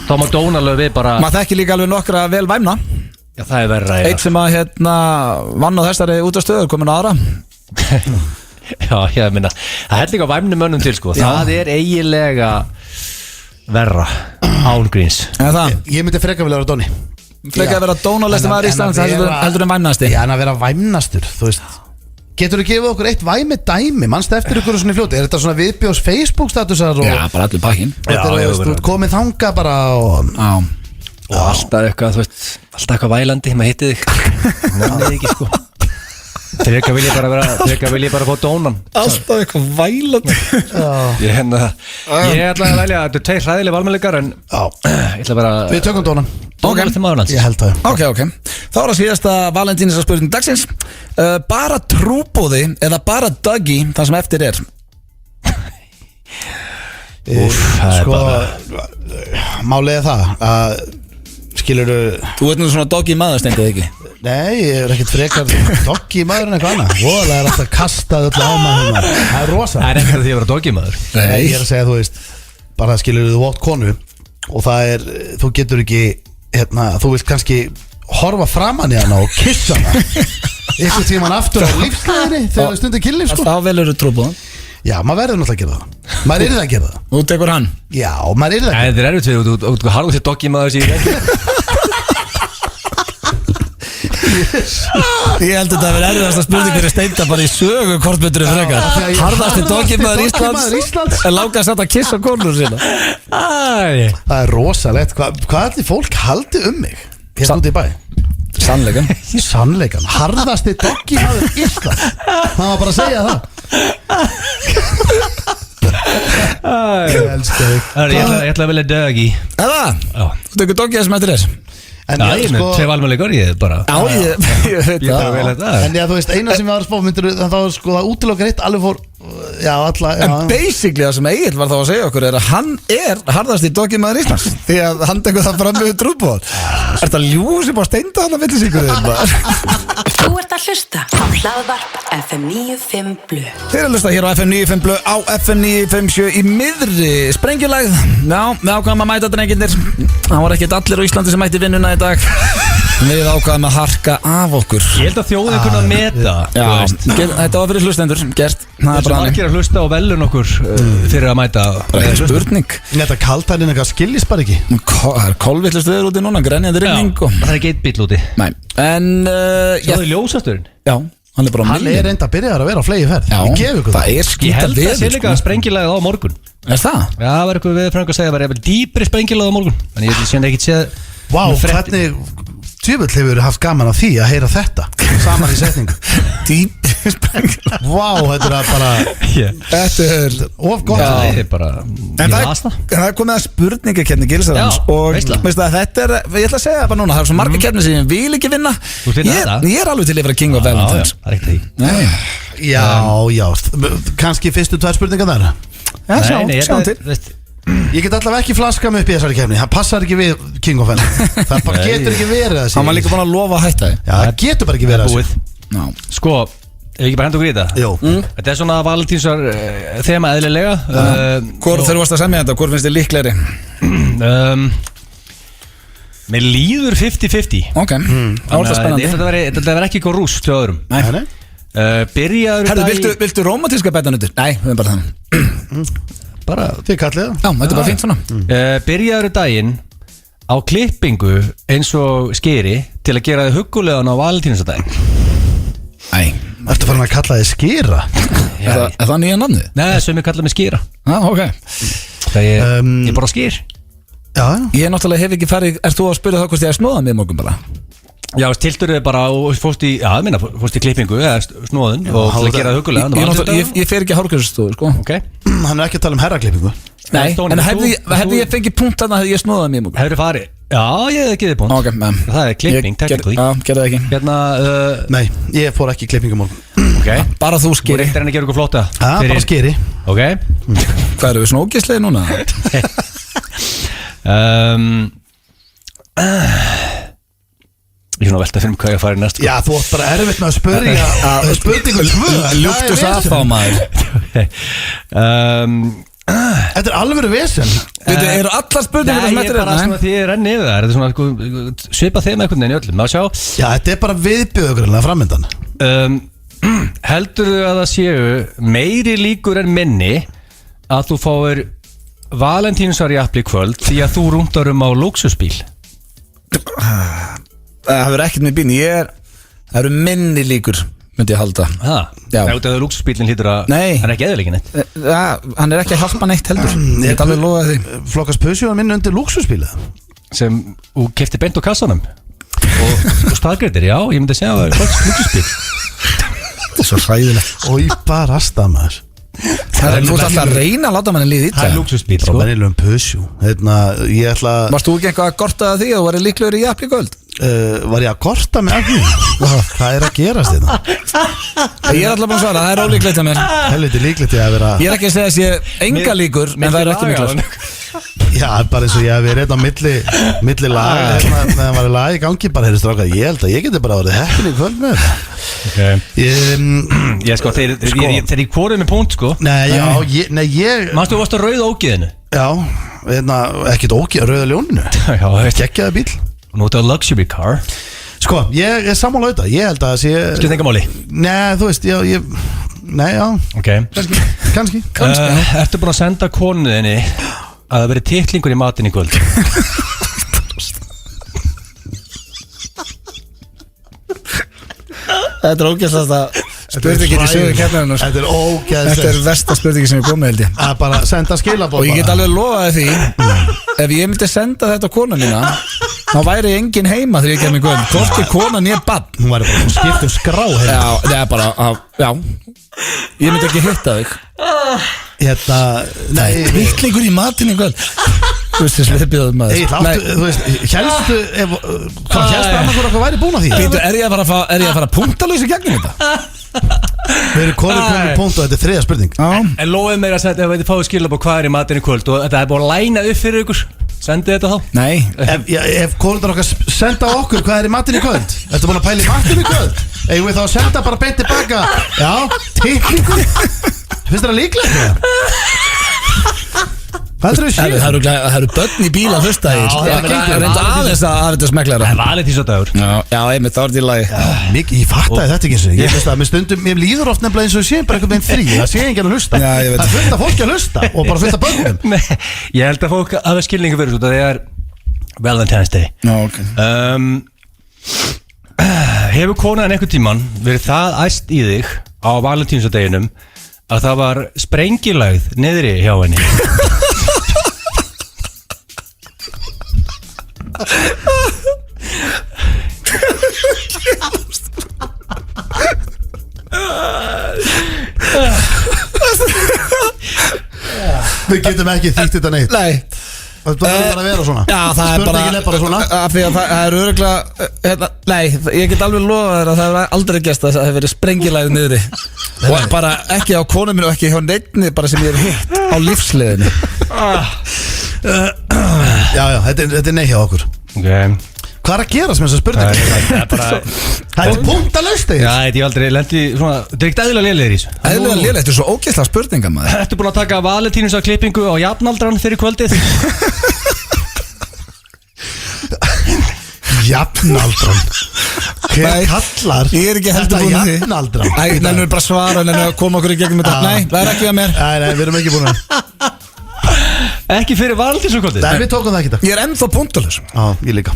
Speaker 3: Þá má dónaleg við bara
Speaker 2: Maður þekki líka alveg nokkra vel væmna
Speaker 3: Já, það er verra
Speaker 2: Eitt sem að vann á þessari út af stöður komin aðra
Speaker 3: Já, ég minna það er líka væmnum mönnum til sko. Það er eiginlega verra ángríns
Speaker 2: En það,
Speaker 4: Ég myndi freka vilja vera Dóni
Speaker 2: frekar að vera dónalegstu maður í Íslands heldur en væmnasti
Speaker 4: Já, en að vera væmnastur Þú veist Getur þú gefið okkur eitt væmi dæmi? Manstu eftir ykkur svona í fljóti? Er þetta svona viðbjóðs Facebook statusar?
Speaker 2: Já, bara allir pakkin
Speaker 4: Þetta er, þú ert komið þanga bara og
Speaker 2: Já
Speaker 3: og alltaf eitthvað, þú veist, alltaf eitthvað vælandi maður hitti þig nefnir ekki sko Freka vil ég bara fá dónan
Speaker 2: Alltaf eitthvað vælandi
Speaker 3: Ég ætla að velja, þetta er tveir hræðileg valmölugar en ég ætla bara
Speaker 4: Við tökum Dónan
Speaker 3: dónalegasti maður landsins.
Speaker 4: Ég held það
Speaker 2: Ok Þá er það síðasta Valentínisa spurning dagsins Bara trúbóði eða bara duggy það sem eftir er
Speaker 3: Það er
Speaker 4: Sko
Speaker 3: bara
Speaker 4: Málið er það að skilurðu
Speaker 2: Þú veit nú svona doggy maður stendið ekki
Speaker 4: Nei, ég er ekkert frekar doggy maður en eitthvað annað Voðalega er alltaf kastað öll á maður Það er rosa
Speaker 3: Það er ekkert því að vera doggy maður
Speaker 4: Nei, ég er að segja, þú veist bara skilurðu þú átt konu og það er, þú getur ekki þú vilt kannski horfa framan í hana og kissa hana einhvern tímann aftur á lífsleginni þegar það stundir kynlíf sko
Speaker 2: Þá velur þú trúbóðan
Speaker 4: Já, maður verður náttúrulega að gera það Maður er það að gera það
Speaker 2: Þú tekur hann
Speaker 4: Já, maður er það að gera
Speaker 3: Þetta er erfitt við, þú harðu sér doggy maður síðan
Speaker 2: Ég held að þetta að vera erfiðasta spurning fyrir Steinda bara í sögu kortmyndur frekar Harðasti doggy maður Íslands en láka að setja að kissa konur sína
Speaker 4: Það er rosalegt Hvað allir fólk haldi mig hérna út í bæ
Speaker 2: Sannleikan
Speaker 4: Sannleikan Harðasti doggy maður Íslands Það var bara að segja það Ég elska þig
Speaker 3: Ég ætla að velja doggy
Speaker 2: Eða?
Speaker 3: Já.
Speaker 2: Þú tekur doggy sem eftir er
Speaker 4: En
Speaker 3: Já, ég er með tvei valmölugar, ég er bara
Speaker 2: Já, ég veit
Speaker 3: Ég er bara að velja þetta
Speaker 4: En já, þú veist, eina sem ég var að spá myndir þá er sko það útilokkar eitt alveg fór Já, alla
Speaker 2: En basically það sem Egil var þá að segja okkur er að hann er harðasti doggy maður Íslands því að hann tekur það fram með trúbóð Er þetta ljús upp á Steinda hann að villisíkur
Speaker 1: Þú ert að hlusta á Hlaðvarp FM 95 Blu.
Speaker 2: Þeir eru að hlusta hér á FM 95 Blu á FM 957 í miðri sprengjulægð Já, við ákvæðum að mæta drenginir Það var ekkert allir á Íslandi sem mætti vinnuna í dag Við ákvæðum að harka af okkur
Speaker 3: Ég held að þjóðin kunna að meta
Speaker 2: Já, þetta var fyrir hlustendur gert Það er
Speaker 3: Þessu
Speaker 2: bara
Speaker 3: margir að hlusta og velun okkur fyrir að mæta
Speaker 2: Bara spurning
Speaker 4: Þetta kaltælinn eitthvað skiljist bara ekki
Speaker 2: Það er kolvillist viður úti núna, grenjandi rigning og...
Speaker 3: Það er ekki eitt bíll úti
Speaker 2: Nei, en
Speaker 3: Svo er ljósasturinn
Speaker 2: Já, hann er bara á
Speaker 4: Hann er
Speaker 2: milli
Speaker 4: reynda að byrja að vera á flegi ferð
Speaker 2: Já,
Speaker 4: Ég gef ykkur
Speaker 2: það er
Speaker 3: Ég
Speaker 2: skýta
Speaker 3: held að sé
Speaker 2: veður
Speaker 3: líka að sprengilæðið á morgun
Speaker 2: Er það?
Speaker 3: Já, það var eitthvað við frængu að segja að það var dýpri sprengilæðið á morgun Þannig ég sé ekki séð
Speaker 4: Vá,
Speaker 3: með fréttir.
Speaker 4: hvernig Tjöfull hefur haft gaman af því að heyra þetta saman í setningu.
Speaker 2: Dýp sprengilag.
Speaker 4: Vá, þetta er bara
Speaker 2: Þetta er
Speaker 4: of gott.
Speaker 3: Það er bara
Speaker 2: En það er komið að spurningakeppni Gilsarans.
Speaker 3: Já,
Speaker 2: Og
Speaker 3: veistla.
Speaker 2: veistu að þetta er, ég ætla að segja það bara núna, það er svo margir keppni sem ég vil ekki vinna.
Speaker 3: Þú vilt vinna þetta?
Speaker 2: Ég er alveg til að vera King of Valentines.
Speaker 3: Það er ekkert því
Speaker 2: Nei,
Speaker 4: Já, kannski fyrstu 2 spurningar þar.
Speaker 2: já, sjáum
Speaker 3: þetta
Speaker 2: til.
Speaker 3: er, veist,
Speaker 4: Ég get allavega ekki flaska mig upp í þessari kefni. Það passar ekki við King of Valentines. Það bara getur ekki verið að
Speaker 2: Hann var líka búin að lofa að hætta því.
Speaker 4: Já, það getur bara ekki verið að
Speaker 3: búið
Speaker 2: Já.
Speaker 3: Sko, ef ekki bara henda okkur í þetta
Speaker 4: Jó.
Speaker 3: Þetta er svona valentínsar þema eðlilega
Speaker 2: Hvor þegar þú varst að semja þetta, hvor finnst þið líklegri?
Speaker 3: Mér líður 50-50
Speaker 2: Ok, það var það spennandi.
Speaker 3: Þetta verður ekki eitthvað rúst til öðrum
Speaker 4: Nei.
Speaker 3: Byrjaður
Speaker 2: Herðu, viltu romantíska betanuttur? Nei, við erum bara þannig.
Speaker 3: bara
Speaker 4: Þið kallið það.
Speaker 2: Já, þetta er bara fínt svona.
Speaker 3: Byrjaður daginn á klippingu eins og skeri til að gera þið huggulegan á valentínsadaginn.
Speaker 2: Nei,
Speaker 4: Ertu farin að kalla þið skýra?
Speaker 2: er það nýja nafnið?
Speaker 3: Nei, sem ég kalla mig skýra.
Speaker 2: Já, ok.
Speaker 3: Það ég bara skýr.
Speaker 4: Já.
Speaker 2: Ég náttúrulega hef ekki farið, ert þú að spyrja það hvort ég er snóðan mig morgun bara?
Speaker 3: Já, tiltur þið bara og fórst í klippingu eða snóðun og til að gera þið huggulegan.
Speaker 2: Ég fer ekki að hárgræsstofu, sko.
Speaker 3: Ok.
Speaker 4: Hann er ekki að tala um herraklippingu.
Speaker 2: Nei,
Speaker 3: Stóni,
Speaker 2: en
Speaker 3: þú-
Speaker 2: hefði ég fengið punkt þarna hefði ég snóðað mig morgun.
Speaker 3: Hefur þið farið? Já, ég hef ekki þið búin.
Speaker 2: Ok, menn.
Speaker 3: Það er klipping, technically.
Speaker 2: Já, gerði það ekki.
Speaker 3: Hérna,
Speaker 4: Nei, ég fór ekki í klippingu morgun.
Speaker 3: ok.
Speaker 2: Bara þú
Speaker 3: Þú
Speaker 2: skýri.
Speaker 3: reyndir henni að gera ykkur flotta.
Speaker 4: Já, bara skýri.
Speaker 3: Ok.
Speaker 2: Hvað eru við snókislega núna?
Speaker 3: Ég er svona að velta fyrir mig hvað ég að fara í næst.
Speaker 4: Já, þú átt bara erfitt með að spyrja spurningu 2.
Speaker 2: Ljúktu safa á maður.
Speaker 4: Þetta er alvöru vesen.
Speaker 2: Veitu, eru allar spurningar
Speaker 3: Nei,
Speaker 2: sem
Speaker 3: ég
Speaker 2: þetta
Speaker 3: er bara svona því ég er enn yfir það. Þetta er svona sko, svipað þeim einhvern veginn í öllum. Má sjá.
Speaker 4: Já, þetta er bara viðbjöðugurlega framöndan.
Speaker 3: Heldurðu að það séu meiri líkur en minni að þú fáir valentínusarjafli kvöld því að þú rúndar á lúksusbíl?
Speaker 2: Það hefur ekkert með bín. Það eru minni líkur, myndi ég halda. Já.
Speaker 3: Ef það er lúksusbílinn hlýtur að
Speaker 2: Nei.
Speaker 3: hann er ekki eðalegin eitt.
Speaker 2: Hann er ekki að hjálpa neitt heldur. Ég get alveg lofa því.
Speaker 4: Flokkast Pusjúan minn undir lúksusbíla.
Speaker 3: Sem þú kefti beint á kassanum og staðgreitir, já, ég myndi segja að það er lúksusbíl.
Speaker 2: Þetta er svo hræðilegt.
Speaker 4: Og ég bara stamaður.
Speaker 2: Þú ert alltaf að reyna að láta manni líði
Speaker 3: Það er
Speaker 2: illa.
Speaker 3: lúksusbíl,
Speaker 4: Bara
Speaker 3: sko.
Speaker 4: venjulegum Pusjú. Ég ætla
Speaker 2: Varst þú ekki eitthvað að gorta það því að þú væri líklegur í jafnli kvöld?
Speaker 4: Var ég að korta með að því? Hvað er að gerast þetta?
Speaker 2: Ég er alltaf búin að svara, það er ólíklegt að mér.
Speaker 4: Helviti líklegt ég að vera.
Speaker 2: Ég er ekki að segja að sé enga líkur, en það er ekki miklar.
Speaker 4: Já, bara eins og ég hef verið á milli lag meðan það var lag í gangi. Bara heyrðist ráka, ég held að ég geti bara verið heppin í kvöld með þetta.
Speaker 3: Ég sko, þeir í kórið með punkt, sko.
Speaker 4: Nei, ég
Speaker 3: Manstu, þú varst að rauða ógiðinu?
Speaker 4: Já, ekkert ógið rauða ljóninu.
Speaker 3: Já, veist.
Speaker 4: Gekkjaði bíl.
Speaker 3: Og nú er þetta luxury car.
Speaker 4: Sko, ég er sammála auðvitað. Ég held að það sé
Speaker 3: Skilur enga máli.
Speaker 4: Nei, þú veist, nei, já
Speaker 3: Ok.
Speaker 4: Kannski
Speaker 3: Ertu búin að senda konuðinni að það veri titlingur í matinn í kvöld?
Speaker 2: Þetta er ógæðsast að spurningin í sögur keppnarinnar.
Speaker 4: Þetta er ógeðslegt.
Speaker 2: Þetta er versta spurningin sem ég komið held ég.
Speaker 4: Að bara senda skilabóð.
Speaker 2: Og ég get alveg lofaði því, ef ég myndi senda þetta á kona mína, þá væri engin heima þegar ég kem í kvöld. Hvorki kona nýja bann.
Speaker 4: Hún væri bara skipt skrá heima.
Speaker 2: Já, það er bara, já. Ég myndi ekki hitta þig.
Speaker 4: Nei,
Speaker 2: Vittlingur í matinn í kvöld. Þú veist þess viðbjöðum maður.
Speaker 4: þú veist, hélstu hvað hélstu annarkur okkar væri búin að því?
Speaker 2: Býtu, er ég að fara punktalösi gegnum þetta?
Speaker 4: Við erum komið punkt og þetta er þriðja spurning.
Speaker 3: En lofaðu mér að senda, ef þið fáið skilabóð hvað er í matinn í kvöld og þetta er búin að læna upp fyrir ykkur, sendið þetta þá.
Speaker 2: Nei.
Speaker 4: Ef konundar okkar senda okkur hvað er í matinn í kvöld, ertu búin að pæla í matinn í kvöld? Eigum við þá að senda bara beint tilbaka? Já, titlingur. Finnst þér það líklegt það? Hvað er það
Speaker 2: Það eru börn í bíl að hlusta í.
Speaker 4: það gengur.
Speaker 2: Reynda aðeins að þetta smeklara.
Speaker 3: Það er valentínsadagur.
Speaker 2: Já, einmitt, þá er þetta í lagi.
Speaker 4: Ég fattaði þetta ekki eins og ég veist að með stundum, mér líður oft nefnilega eins og sé bara einhvern veginn frí, það sé enginn að hlusta.
Speaker 2: Já, ég veit.
Speaker 4: Það er fullt af fólki að hlusta og bara fullt af börnum.
Speaker 3: Nei, ég held að fólk hafa skilningu fyrir þetta. Það er Valentine's Day.
Speaker 2: Já, ok.
Speaker 3: Hefur konan einhvern tímann verið það æst í þig á valentínsadeginum að það var sprengilagð niðri hjá henni?
Speaker 4: Við getum ekki þýtt þetta neitt.
Speaker 2: Nei.
Speaker 4: Það verður bara að vera svona.
Speaker 2: Já, það er
Speaker 4: Spurningin er bara svona.
Speaker 2: Af því að það er örugglega nei, ég get alveg lofa þér að það hefur aldrei gerst að það hefur verið sprengilæð niðri. Og bara ekki á konu mínu og ekki hjá neinni bara sem ég hef hitt á lífsleiðinni.
Speaker 4: Já, þetta er nei hjá okkur.
Speaker 3: Ok.
Speaker 4: Hvað er að gerast með þessar spurningar?
Speaker 3: Það er bara
Speaker 4: Það er punktalaust
Speaker 3: Já, ég aldrei lendi svona þetta er ekkert eðlilega lélegir í þessu
Speaker 2: Eðlilega lélega, þetta er svo ógeðslega spurninga maður.
Speaker 3: Ertu búin að taka Valentínus að klippingu á jafnaldran fyrir kvöldið?
Speaker 4: Jafnaldran Hver
Speaker 2: Nei,
Speaker 4: kallar
Speaker 2: ég er ekki heldur
Speaker 4: þetta
Speaker 2: búin að því.
Speaker 4: jafnaldran?
Speaker 2: Æ, nefnum við bara svara, nefnum við að koma okkur í gegnum þetta. Nei, það er ekki að mér.
Speaker 4: Nei, við erum ekki búin að
Speaker 3: Ekki fyrir Valentínus kvöldið?
Speaker 4: Nei, við tókum það ekki
Speaker 2: Ég er ennþá punktalus.
Speaker 4: Já, ég líka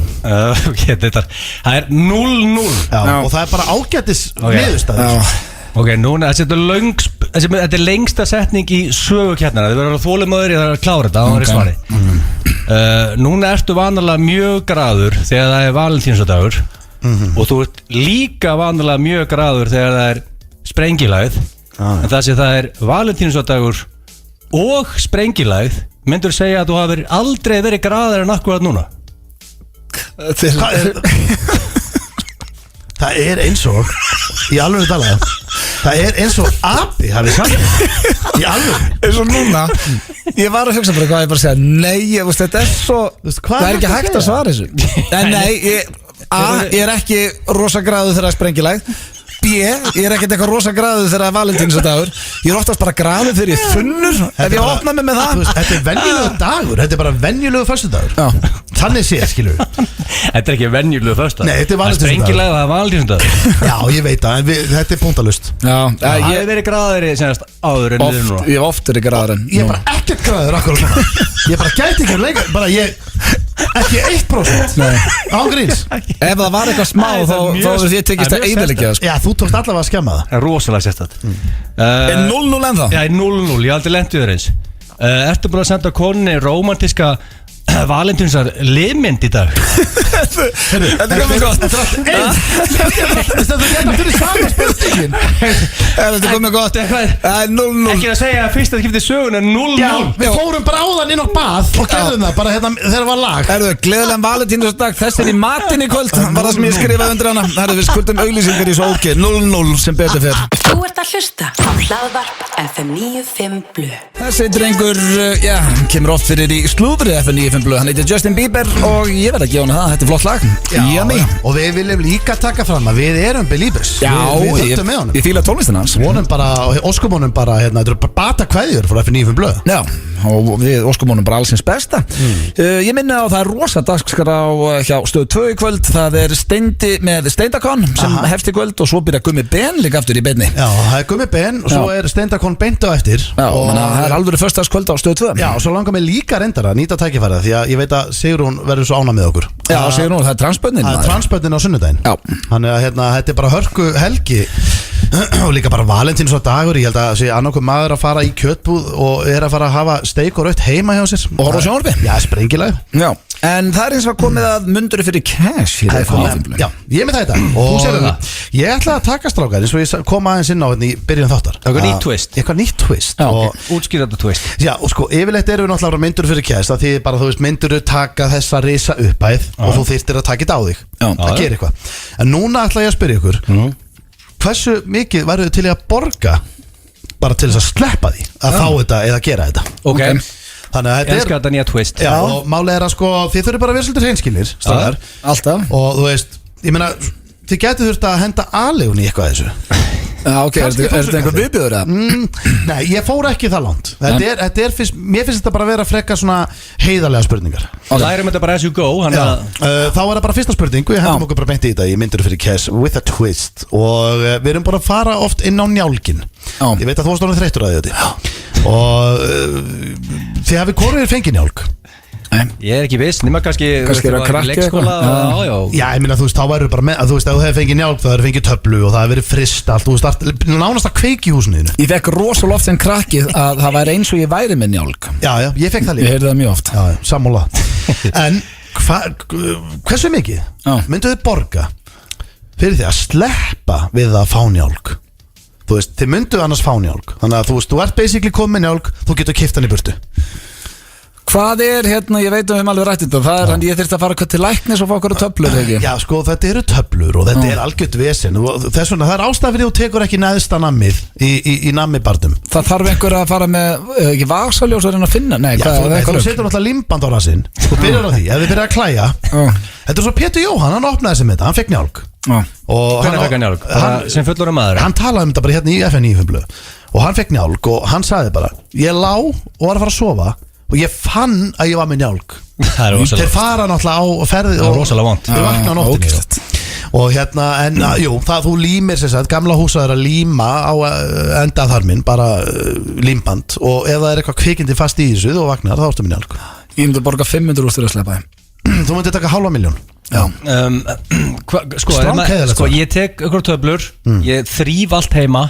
Speaker 3: Ok, þetta það er 0-0
Speaker 4: Já, og það er bara ágætis niðurstaður
Speaker 3: Ok, núna, þetta er lengsta setning í sögukjarnana Þið verður að þolinmóður, ég þarf að klára þetta, það er svari Núna ertu vanalega mjög graður þegar það er Valentínusdagur Og þú ert líka vanalega mjög graður þegar það er sprengilægð En það sé það er Valentínusdagur og sprengilægð Myndur segja að þú hafi aldrei verið graður en akkurat núna?
Speaker 4: Það er eins og Í alveg talað Það er eins og api hafið sagt Í alveg
Speaker 2: Eins og núna ég var að hugsa bara hvað ég bara segja nei, ég veist þetta er svo
Speaker 4: hvað
Speaker 2: það er
Speaker 4: er
Speaker 2: ekki
Speaker 4: hægt að
Speaker 2: hægt að
Speaker 4: segja?
Speaker 2: svara þessu en nei, ég er ekki rosa gráðu þegar það er sprengilægt B, ég er ekkert eitthvað rosa gráðu þegar það er Valentínusdagur ég er oftast bara gráðu þegar ég þunnur ef ég opna mig með það
Speaker 4: Þetta er venjulegu dagur Þetta er bara venjulegu föstudagur Þannig sé, skilur við
Speaker 3: Þetta er ekki venjulegu föstudag
Speaker 4: Nei, þetta er Valentínusdagur.
Speaker 3: sprengilægð, það er Valentínusdagur
Speaker 4: Já, ég veit það, en þetta er punktalust
Speaker 3: Það hefur verið graður í senast áður en við núna
Speaker 2: ég hef oft verið gráður en
Speaker 4: Ég er bara ekkert græður akkur svona Ég bara gæti ekki að leika Bara ég Ekki 1% Ángríns
Speaker 2: ef það var eitthvað smá
Speaker 3: Nei,
Speaker 2: þá
Speaker 3: það er mjög-
Speaker 2: hefur því tekist
Speaker 3: það
Speaker 2: að
Speaker 3: er mjög
Speaker 2: eyðileggja sko.
Speaker 4: Já, þú tókst allavega að skemma það
Speaker 3: Það er rosalega sérstætt
Speaker 2: Er 0-0 ennþá?
Speaker 3: Já, 0-0, ég hef aldrei lent við þér eins Ertu búin að senda konni romantíska Valentínusar limynd í dag?
Speaker 2: Þetta er komið gott
Speaker 4: Þetta geta fyrir sama spurningin
Speaker 2: Þetta er komið gott Það er 0-0
Speaker 3: Ekki að segja að fyrsta skipti sögun er 0-0
Speaker 4: Já, við fórum bara áðan inn á bað Og gerðum það, bara hérna þegar það var lag
Speaker 2: Herðu, gleðilegan Valentínusdag, þess er í matinn í kvöld var það sem ég skrifaði undir hana Herðu, við skuldum auglýsingar í svo ógeð 0-0 sem betur fyrr
Speaker 1: Þú ert að hlusta á Hlaðvarp FM 95 Blu.
Speaker 2: Þessi drengur, kemur oft fyrir í slúðri FM 95 Blu Hann heitir Justin Bieber og ég verð að gefa hana það Þetta er flott lag Yummy
Speaker 4: Og við viljum líka taka fram að við erum believers
Speaker 2: Já,
Speaker 4: Við höfum með honum
Speaker 2: ég fíla tónlistina hans
Speaker 4: Vonum bara, óskum honum bara, hérna, þetta eru bara bata kveðjur frá F95 blöð
Speaker 2: Já, og við óskum honum bara allsins besta Ég minna á það er rosa dagskrá hjá Stöð 2 í kvöld Það er Steindi með Steindakon sem hefst í kvöld og svo byrja Gummi Ben líka aftur í beinni
Speaker 4: Já, það er Gummi Ben og svo er Steindakon beint á eftir
Speaker 2: Já, og það er alveg föstudagskvöld á Stöð 2
Speaker 4: Já, og svo langar mig líka reyndar að nýta tækifærið því að ég veit að Sigrún verður svo ána með okkur
Speaker 2: Já, segur nú, það er transbönnin
Speaker 4: Það er transbönnin á sunnudaginn
Speaker 2: Já.
Speaker 4: Þannig að hérna, þetta er bara hörku helgi og líka bara Valentínus á dagur ég held að sé annarkur maður að fara í kjötbúð og er að fara að hafa steik og raut heima hjá sér
Speaker 2: Og horfa á sjónvarpi.
Speaker 4: Já, sprengilega
Speaker 2: Já, en það er eins og komið að mundur fyrir cash hér í FM 95 Blu.
Speaker 4: Já, ég er með þetta
Speaker 3: Þú
Speaker 4: og
Speaker 3: sérðu það?
Speaker 4: ég ætla að taka strákar eins og ég kom aðeins inn á hérna í byrjun þáttar
Speaker 3: Eitthvað nýtt twist.
Speaker 4: Eitthvað nýtt twist
Speaker 2: Já,
Speaker 4: og
Speaker 3: Útskýra þetta twist
Speaker 4: Já, og sko, yfirleitt eru við náttúrulega myndur fyrir kæst að því bara, þú veist, myndur taka þessa risa uppæð og þú þyrftir að taka þetta á þig
Speaker 2: Já.
Speaker 4: að gera eitthvað en núna ætla ég að spyrja ykkur hversu mikið væruð til í að borga bara til þess að sleppa því að fá þetta eða gera þetta
Speaker 3: Ok,
Speaker 4: þannig að
Speaker 3: ég
Speaker 4: þetta
Speaker 3: elska þetta nýja twist
Speaker 4: Já, og málið er að sko, þið þurfið bara að vera svolítið hreinskilir strákar.
Speaker 2: Alltaf
Speaker 4: Og þú veist, ég meina þið getur þurft að henda aðlegun í eitthvað þessu
Speaker 2: Já, ok, er þetta einhver viðbjöður eða?
Speaker 4: Nei, ég fór ekki það langt þetta er fyrst, mér finnst þetta bara að vera frekka svona heiðarlega spurningar
Speaker 3: Lærum þetta bara as you go
Speaker 4: Já, þá er það bara fyrsta spurning og ég hendum okkur bara beint í þetta ég myndur fyrir Cash with a twist og við erum bara að fara oft inn á njálgin ég veit að þú varst orðin þreyttur að því og þið hafið hvorið fengið njálg
Speaker 3: Ég er ekki viss, nema kannski
Speaker 2: Kannski er að krakki
Speaker 3: leikskóla
Speaker 2: eitthvað.
Speaker 3: Já,
Speaker 4: Já, ég meina, þú veist, þá væru bara með þú veist, ef þú hefði fengið njálg, þá hefði fengið töflu og það hefði verið frist allt, þú veist, nánast að kveiki í húsinu þínu.
Speaker 2: Ég fekk rosalega oft sem krakkið að það væri eins og ég væri með njálg
Speaker 4: Já, já, ég fekk það
Speaker 2: Ég
Speaker 4: líka
Speaker 2: heyrði það mjög oft
Speaker 4: Já, sammála En hversu mikið
Speaker 2: Já.
Speaker 4: myndu þið borga fyrir því að sleppa við að fá njálg Þú veist, þið myndu annars fá njálg. Þannig að þú ert basically komið með njálg, þú getur keypt hann í burtu.
Speaker 2: Hvað hérna, ég veit við höfum alveg rætt þetta, það er hann, ég þyrfti að fara til læknis og fá okkur töflur, ekki?
Speaker 4: Já, sko, þetta eru töflur og þetta er algjört vesen og þess vegna, það er ástæða fyrir þú tekur ekki neðsta nammið í nammibarnum.
Speaker 2: Það þarf einhver að fara með, ekki vasaljós að reyna að finna, nei, hvað er það?
Speaker 4: Þú setur náttúrulega limband á rassinn, þú byrjar á því, ef þið byrjar að klæja. Þetta er svo Pétur Jóhann, hann opnaði sem þetta, hann fekk njálg.
Speaker 3: Hvernig fekk hann njálg? Sem fullorðinn maður?
Speaker 4: Hann talaði þetta bara hérna í FN9 og hann fekk njálg og hann sagði bara, ég lá og var að fara að sofa og ég fann að ég var með njálg. Þeir fara náttúrulega á ferði og þeir vakna á nóttinni og hérna, en jú, það þú límir sér sagt, gamla húsaður að líma á endaþarminn, bara límband og ef það er eitthvað kvikindi fast í þessu og vaknar, þá ertu með njálg.
Speaker 2: Ég myndi borga 500 úr til að sleppa þeim.
Speaker 4: Þú myndi taka 500.000.
Speaker 3: Sko, ég tek ykkur töflur, ég þrýf allt heima.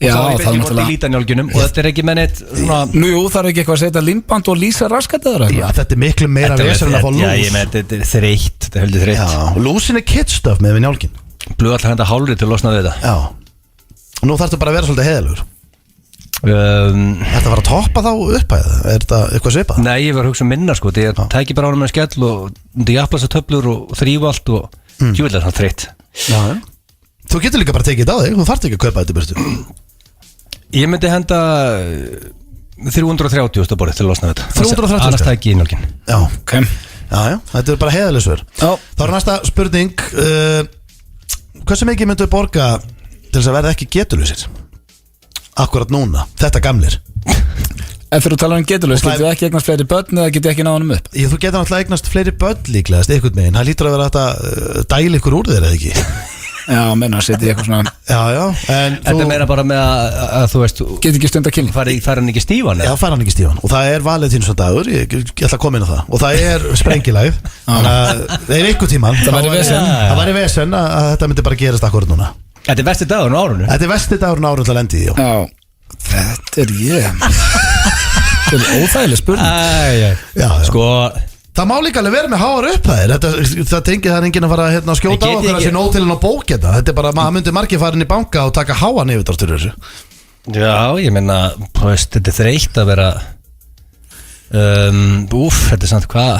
Speaker 2: Já,
Speaker 3: og þá er ég búin í lítanjálginum og þetta er ekki með neitt svona...
Speaker 2: Jú, það er ekki eitthvað að setja limband og lýsa raskataður eitthvað.
Speaker 4: Já, þetta er miklu meira vesen en að fá lús.
Speaker 3: Já, ég með þetta er þreytt, þetta er heldur þreytt.
Speaker 4: Já, lúsin er kittstöf með við njálgin.
Speaker 3: Blöð alltaf henda hálfri til að losna við þetta.
Speaker 4: Já, og nú þarftu bara að vera svolítið heiðalegur. Þetta var að toppa þá upphæða, er þetta eitthvað svipað?
Speaker 3: Nei, ég var að hugsa minna sko, því að tæki bara ánum með skell og jafnlasa töflur og þrífa allt og djúvilega svona þreytt.
Speaker 4: Já, þú getur líka bara tekið þetta á þig, þú þarft ekki að kaupa þetta burtu.
Speaker 3: Ég myndi henda 330 borðið til að losna þetta.
Speaker 4: 330?
Speaker 3: Annars tæki í njálgin.
Speaker 4: Já, ok. Já, þetta er bara heiðaleg svör. Þá er næsta spurning, hversu mikið myndu borga til þess að verða ekki getulausir? Akkurat núna, þetta gamlir.
Speaker 2: Ef þú talar getulaus, getur þið ekki eignast fleiri börn eða getur ekki náða honum upp?
Speaker 4: Þú getur náttúrulega eignast fleiri börn líklegast, einhvern veginn. Það lítur að vera þetta dæla ykkur úr þeir eða ekki?
Speaker 2: Já, menna að setja eitthvað svona.
Speaker 4: Já, en
Speaker 3: þetta er meira bara með að þú veist,
Speaker 2: getur ekki stund að kynni.
Speaker 3: Fær hann ekki stífan?
Speaker 4: Já, fær hann ekki stífan og það er Valentínusdagur, ég ætla að koma inn á það og það er sprengilægð, þannig að það er einhver tíman. Það væri vesen að þetta myndi bara gerast akkurat núna.
Speaker 3: Þetta er vesti dagurinn á árunni?
Speaker 4: Þetta er vesti dagurinn á árunni til að lendi í,
Speaker 2: já. Þetta er ég. Þetta er óþægileg spurning.
Speaker 3: Sko,
Speaker 4: það má líka alveg vera með háar upphæðir. Það tengið það er enginn að fara að skjóta á okkur að sé nóg til hann á bók þetta. Þetta er bara, maður myndi margir fara inn í banka og taka háan yfirdráttur þessu.
Speaker 3: Já, ég meina, þetta er þreytt að vera þetta er samt hvað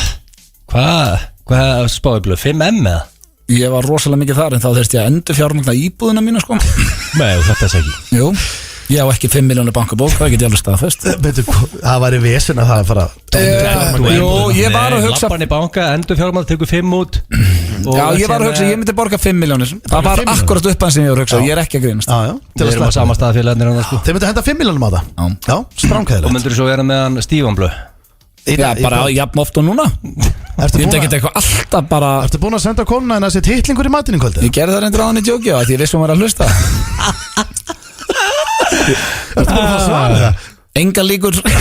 Speaker 3: spáði blöð, 5M eða?
Speaker 2: Ég var rosalega mikið þar en þá þurfti ég að endur fjármagna íbúðina mína sko.
Speaker 3: Nei, þetta er ekki.
Speaker 2: Jú, ég á ekki 5 milljónir bankabók, það get ég alveg staðfest.
Speaker 4: Það væri vesen að það fara
Speaker 2: Jú, ég var að hugsa
Speaker 3: Lappan í banka, endur fjármagna, tekur 5 út.
Speaker 2: Já, ég var að hugsa, ég myndi borga 5 milljónir. Það var akkurat uppan sem ég var að hugsa, ég er ekki að grínast.
Speaker 3: Við erum á sama stað félagarnir á það sko.
Speaker 4: Þeir myndi henda 5 milljónum á það. Já, stránkæðilegt.
Speaker 3: Og myndur þú svo vera með hann Stífan blöð?
Speaker 2: Já, bara jafn oft og núna. Ég myndi ekki eitthvað alltaf bara.
Speaker 4: Ertu búin að senda konuna en að setja hitlingur í matinn í kvöldi?
Speaker 2: Ég gerði það reyndir á hann í djóki á því ég vissum að vera að hlusta.
Speaker 4: Ertu búin að fá svar það?
Speaker 2: Enga líkur.
Speaker 4: Það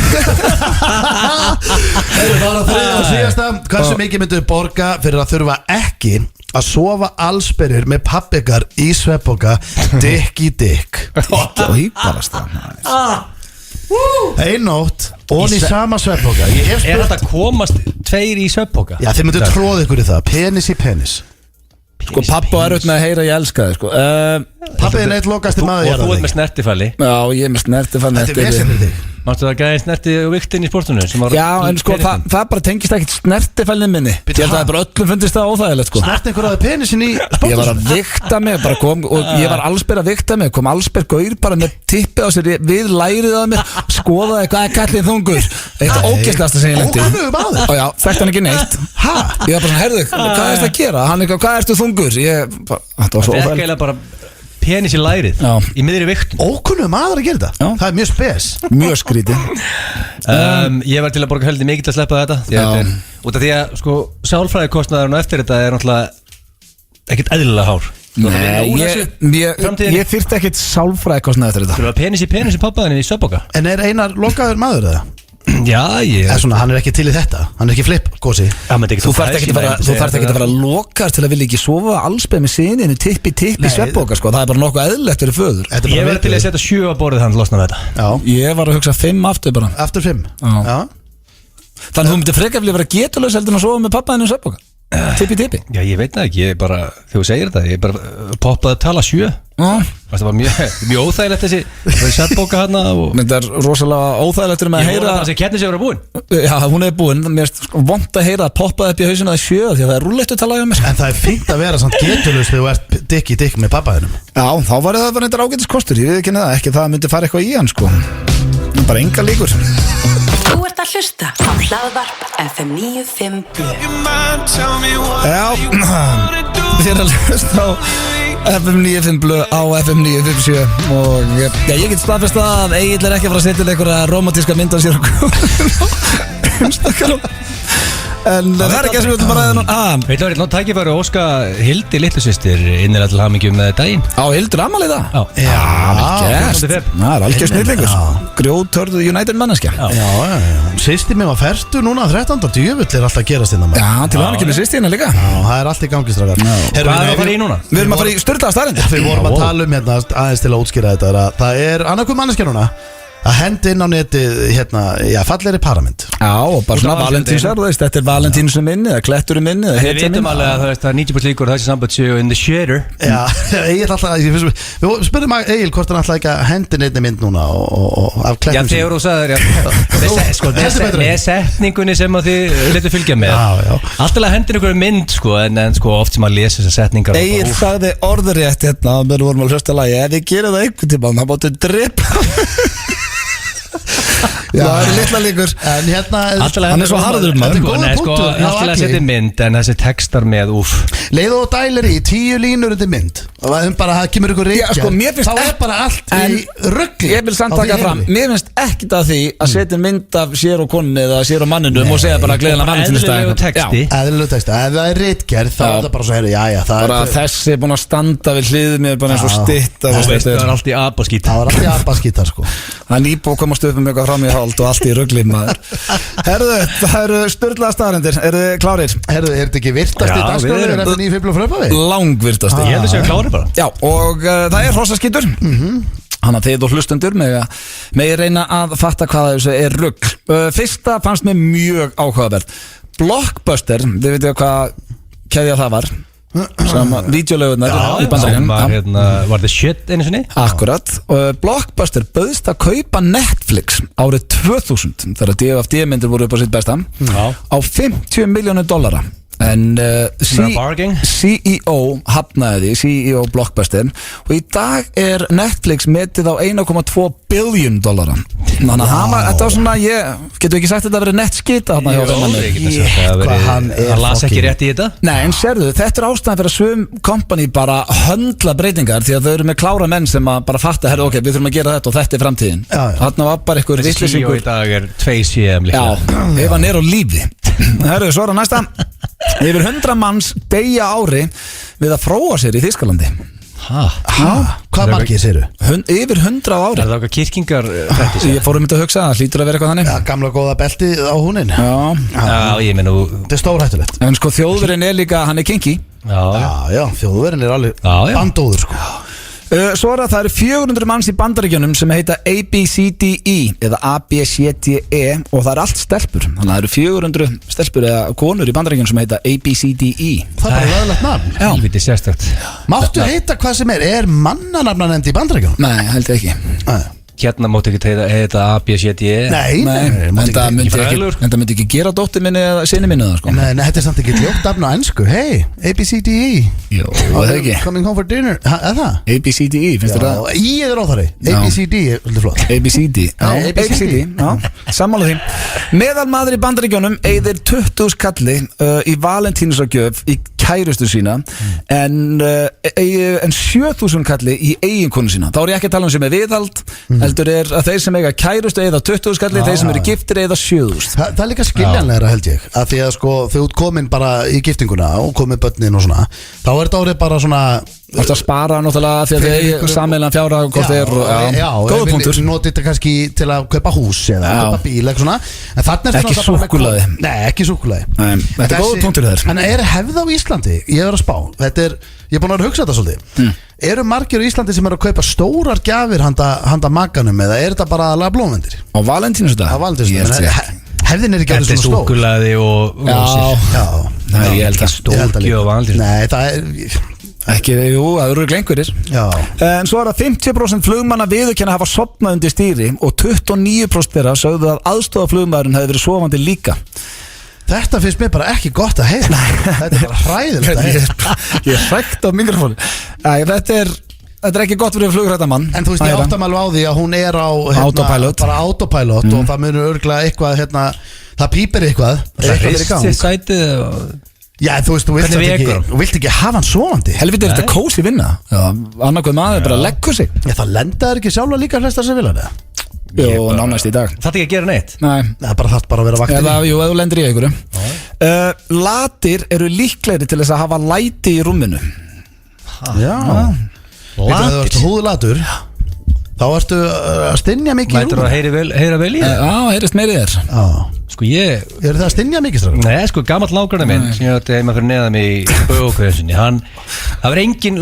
Speaker 4: var að þriðja og síðasta. Hversu mikið myndu borga fyrir að þurfa ekki að sofa allsberjur með pappikar í svefnpoka dikk í dikk?
Speaker 2: Og hýparast það.
Speaker 4: Ein nótt og í sama svefnpoka.
Speaker 3: Er þetta að komast tveir í svefnpoka?
Speaker 4: Já, þið myndu tróða ykkur í það. Penis í penis.
Speaker 2: Sko pappa er auðvitað að heyra ég elska þig sko.
Speaker 4: Pappi er neitt lokasti maður.
Speaker 3: Og þú ert með snertifæli.
Speaker 2: Já, ég er með snertifæli.
Speaker 4: Þetta er vesen fyrir þig.
Speaker 3: Mástu það gæði snerti og viktinn í sportunum?
Speaker 2: Já, en sko það bara tengist ekkert snertifælinn minni. Ég held að það bara öllum fundist það óþægilegt sko.
Speaker 4: Snert einhver aðeins penisin í sportunum?
Speaker 2: Ég var að vikta mig, bara kom og ég var allsber að vikta mig. Kom allsber gaur bara með tippi á sér við lærið á mér, skoðaði hvað er kallið þungur. Eitt ógeðslegasta sem ég lendi.
Speaker 4: Ókunnugur maður?
Speaker 2: Og já, þekkti hann ekki neitt. Ég var bara svona, heyrðu, hvað er þetta að gera? Hann eitthvað, hvað ertu þungur? Þetta var svo óþægilegt.
Speaker 3: Penis í lærið í miðri viktun.
Speaker 4: Ókunnugur maður að gera þetta? Það er mjög spes.
Speaker 2: Mjög skrítið.
Speaker 3: Ég var til að borga heldur mikið til að sleppa þetta út af því að sko sálfræðikostnaðurinn og eftir þetta er náttúrulega ekkert eðlilega hár.
Speaker 2: Nei, ég þyrfti ekkert sálfræðikostnað eftir þetta.
Speaker 3: Þú var penis í pappaðinni í svefnpoka.
Speaker 4: En er Einar lokaður maður eða?
Speaker 3: Já,
Speaker 4: hann er ekki til í þetta. Hann er ekki flip, gósi.
Speaker 2: Þú þarft ekki að vera lokast til að vilja ekki sofa allsbeð með sinni tippi í svefnpoka sko. Það er bara nokkuð eðlilegt fyrir föður.
Speaker 3: Ég verði til að setja 7 á borðið hann losna við þetta.
Speaker 2: Ég var að hugsa 5 aftur bara.
Speaker 4: Aftur 5?
Speaker 2: Já. Þannig þú myndir frekar vilja vera getulaus heldur en að sofa með pappaðinu í svefnpoka? Tippi
Speaker 3: Já, ég veit það ekki, ég bara, þegar þú segir þetta, ég bara poppaði að tala 7. Það var mjög óþægilegt þessi setbóka hana og...
Speaker 2: Þetta er rosalega óþægilegt með að heyra...
Speaker 3: Ég voru að þessi keppni sem voru búin.
Speaker 2: Já, hún er búin, mér er vont að heyra að poppaði upp í hausinu að 7 því að það er rúlleitt að tala um mér.
Speaker 4: En það er fínt að vera samt getulust þegar þú ert dikk með pappaðinum.
Speaker 2: Já, þá var það bara eitthvað ágætis ég veit ekki það, ekki það myndi fara eitthvað í hann sko. Bara enga líkur.
Speaker 1: Þú ert að hlusta á Hlaðvarp FM 95
Speaker 2: Já, þér að hlusta á FM 95 blöð á FM 957 og já, ég get staðfest að Egill er ekki að fara að setja einhverja romantíska mynd á sér en það er ekki að sem við ætlum að ræða núna
Speaker 3: Veit þú, nátt tækifæri Óska Hildi litlusystir innilega til hamingjum með daginn
Speaker 2: Á Hildur ammali það?
Speaker 3: Já,
Speaker 2: það er algjör snillingur Grjótörðu United manneskja
Speaker 4: Sýsti mig var ferstu núna 13. djöfull er alltaf að gerast innan
Speaker 2: Já, til hamingjum með sýsti hérna líka
Speaker 4: Já, það er allt í gangi strákar
Speaker 3: Hvað er að fara í núna?
Speaker 2: Við erum að fara í styrlaða staðreyndir
Speaker 4: Við vorum að tala um hérna aðeins til að útskýra þetta Það er annarkoð manneskja núna að hendi inn á netið hérna, já, fallegri paramynd
Speaker 2: Já, og bara svona valentínsar, þetta er valentínsum minni eða kletturum minni eða
Speaker 3: Við veitum alveg að það er 90% líkur þessi samband séu in the shitter
Speaker 4: Já, Egil alltaf, við spurðum Egil hvort hann alltaf ekki að hendi neitt mynd núna og af klettum
Speaker 3: Já, þegar þú sagðir með setningunni sem að þið letur fylgja með Alltaf að hendir einhverju mynd, sko, en sko, oft sem að lesa þessar setningar
Speaker 2: Egil sagði orðurétt hérna meðan við vorum að hlusta lagi ef við gerum það einhvern tíma, þá máttu drepa Já, það er litla líkur
Speaker 4: En hérna
Speaker 2: Hann er svo harður maður
Speaker 3: Alltaf að setja mynd en þessi textar með
Speaker 4: Leið og dælir í 10 línur undir mynd og bara það kemur ykkur reykja þá er bara allt í röggli
Speaker 2: Ég vil samt taka fram Mér finnst ekkert að því að setja mynd af sér og konunni eða sér og manninum og segja bara gleðilega
Speaker 3: Eðlilegu texti
Speaker 4: Eðlilegu texti Ef það er reitgerð þá er það bara svo herri Jæja
Speaker 2: Bara þessi er búin að standa við hlið mér bara eins og stytta
Speaker 3: Það var allt í abaskít
Speaker 4: Það var allt í abaskítar sko
Speaker 2: Það er nýbúið að komast upp um eitthvað fram í hálft og allt í rugli maður Herðu, það eru sturlaða staðreyndir Eru þið klárir?
Speaker 4: Herðu, er þetta ekki virtast í dagskráður eftir 9 fröpaði?
Speaker 2: Langvirtast
Speaker 3: Ég held að séu klárir bara
Speaker 2: Já, og það er hrossaskítur Þannig að þið og hlustendur með reyna að fatta hvað þessu er rugl Fyrsta fannst mér mjög áhugavert Blockbuster, þið veitum hvað keðja það var sem vídeolögunar í Bandaríkjunum
Speaker 3: Var það shit einu sinni?
Speaker 2: Akkurat Blockbuster bauðst að kaupa Netflix árið 2000 þegar DFD-myndir voru upp á sitt besta á $50 milljónir en CEO hafnaði því CEO Blockbuster og í dag er Netflix metið á $1,2 billion þannig að þetta var svona getur ekki sagt að þetta verið nettskita
Speaker 3: hann las ekki rétt í þetta
Speaker 2: Nei, en sérðu, þetta er ástæðan fyrir að sum company bara höndla breytingar því að þau eru með klára menn sem að bara fatta ok, við þurfum að gera þetta og þetta er framtíðin þarna var bara einhver
Speaker 3: CEO í dag er 2 CM líka
Speaker 2: ef hann er á lífi Herru, svo er það næsta Yfir 100 manns deyja ári við að fróa sér í Þýskalandi
Speaker 4: Hvað margir séru?
Speaker 2: Yfir 100 á ári
Speaker 3: Er það okkar kirkingar þetta?
Speaker 2: Ég fór að hugsa, það hlýtur að vera eitthvað þannig
Speaker 4: Gamla góða belti á húnin
Speaker 3: Já, ég meina
Speaker 4: Þetta er stórhættulegt
Speaker 2: En sko þjóðurinn er líka, hann er kinky
Speaker 4: Já, þjóðurinn er alveg bandóður sko
Speaker 2: Svo er það eru 400 manns í Bandaríkjunum sem heita ABCDE eða ABCDE og það er allt stelpur þannig að það eru 400 stelpur eða konur í Bandaríkjunum sem heita ABCDE
Speaker 4: Það er bara löglegt nafn
Speaker 3: Helviti sérstakt
Speaker 4: Máttu heita hvað sem er mannanafna nefnd í Bandaríkjunum?
Speaker 2: Nei, held ég ekki
Speaker 3: Hérna máttu ekki heita ABCDE
Speaker 4: Nei,
Speaker 2: en það myndi ekki gera dóttir minni eða sinni minni það sko
Speaker 4: Nei, þetta er samt ekki ljótt afn á ennsku Hey, ABCDE
Speaker 2: Jó, það ekki
Speaker 4: Coming home for dinner, er það?
Speaker 2: ABCDE, finnst þér það?
Speaker 4: Í eða róþari, ABCD er svolítið flott
Speaker 2: ABCD, já, sammála því Meðalmaður í Bandaríkjunum eyðir 20 kalli í valentínusargjöf í kærustu sína en 7.000 kalli í eiginkonu sína þá er ég ekki að tala um sem er viðhald heldur er að þeir sem eiga kærustu eða 20 kalli þeir sem eru giftir eða 7.000
Speaker 4: Það er líka skiljanlegra held ég að því að sko þau út komin bara í giftinguna og komin börnin og svona þá er þetta árið bara svona
Speaker 2: Það er að spara náttúrulega því að þeir sameilan fjára hvort þeir góða punktur
Speaker 4: Notið þetta kannski til að kaupa hús eða kaupa bíl eitthvað svona en þarna
Speaker 2: Ekki súkkulaði
Speaker 4: Nei, ekki súkkulaði
Speaker 2: Þetta er góða punktur þér
Speaker 4: En er hefð á Íslandi, ég er að spá Þetta er, ég er búin að hugsa þetta svolítið Eru margir í Íslandi sem eru að kaupa stórar gjafir handa makanum eða er þetta bara aðlega blómvendir?
Speaker 2: Á valentínusdag?
Speaker 4: Á valentínusdag Hefðin er ekki alveg svona stór
Speaker 3: Þetta er súkkulaði og
Speaker 2: Nei, ég held að
Speaker 3: Stóki og Valentínsson.
Speaker 4: Nei, það er
Speaker 2: Ekki, jú, það eru glengurir.
Speaker 4: Já.
Speaker 2: En svo er það 50% flugmanna viðurkenna hafa sofnað undir stýri og 29% þeirra sögðu að aðstofaflugmaðurinn hefði verið sofandi líka.
Speaker 4: Þetta finnst mér bara ekki gott að heyra. Þetta er bara hræðilegt að heyra.
Speaker 2: Ég er hrægt á mikrofónu. Þetta er ekki gott fyrir flugrættamann.
Speaker 4: En þú veist, ég áttam alveg á því að hún er á
Speaker 2: Autopilot.
Speaker 4: Bara autopilot og það munur örgulega eitthvað það pýpir eitthvað.
Speaker 3: Það hristi sætið og...
Speaker 4: Já, þú veist, þú vilt ekki hafa hann sofandi.
Speaker 2: Helviti er þetta kósi vinna. Annarkoð maður bara leggur sig.
Speaker 4: Já, það lendaður ekki sjálfa líka flestar sem vilja það.
Speaker 2: Jú, nánast í dag.
Speaker 3: Það er ekki að gera neitt.
Speaker 2: Nei.
Speaker 4: Það þarf bara að vera vaktin.
Speaker 2: Jú, ef þú lendir í einhverju. Latir eru líklegri til þess að hafa læti í rúminu.
Speaker 4: Já. Veitu, ef þú ert húðlatur þá ertu að stynja mikið í
Speaker 3: Lætur
Speaker 4: rúminu.
Speaker 3: að heyra vel í það.
Speaker 2: Já, heyrist meiri þér.
Speaker 4: Já.
Speaker 3: Sko ég...
Speaker 4: Er það að stynja mikið strákur?
Speaker 3: Nei, sko, gamall nágranni minn sem ég átti heima fyrir neðan mig í bögukveðinsinni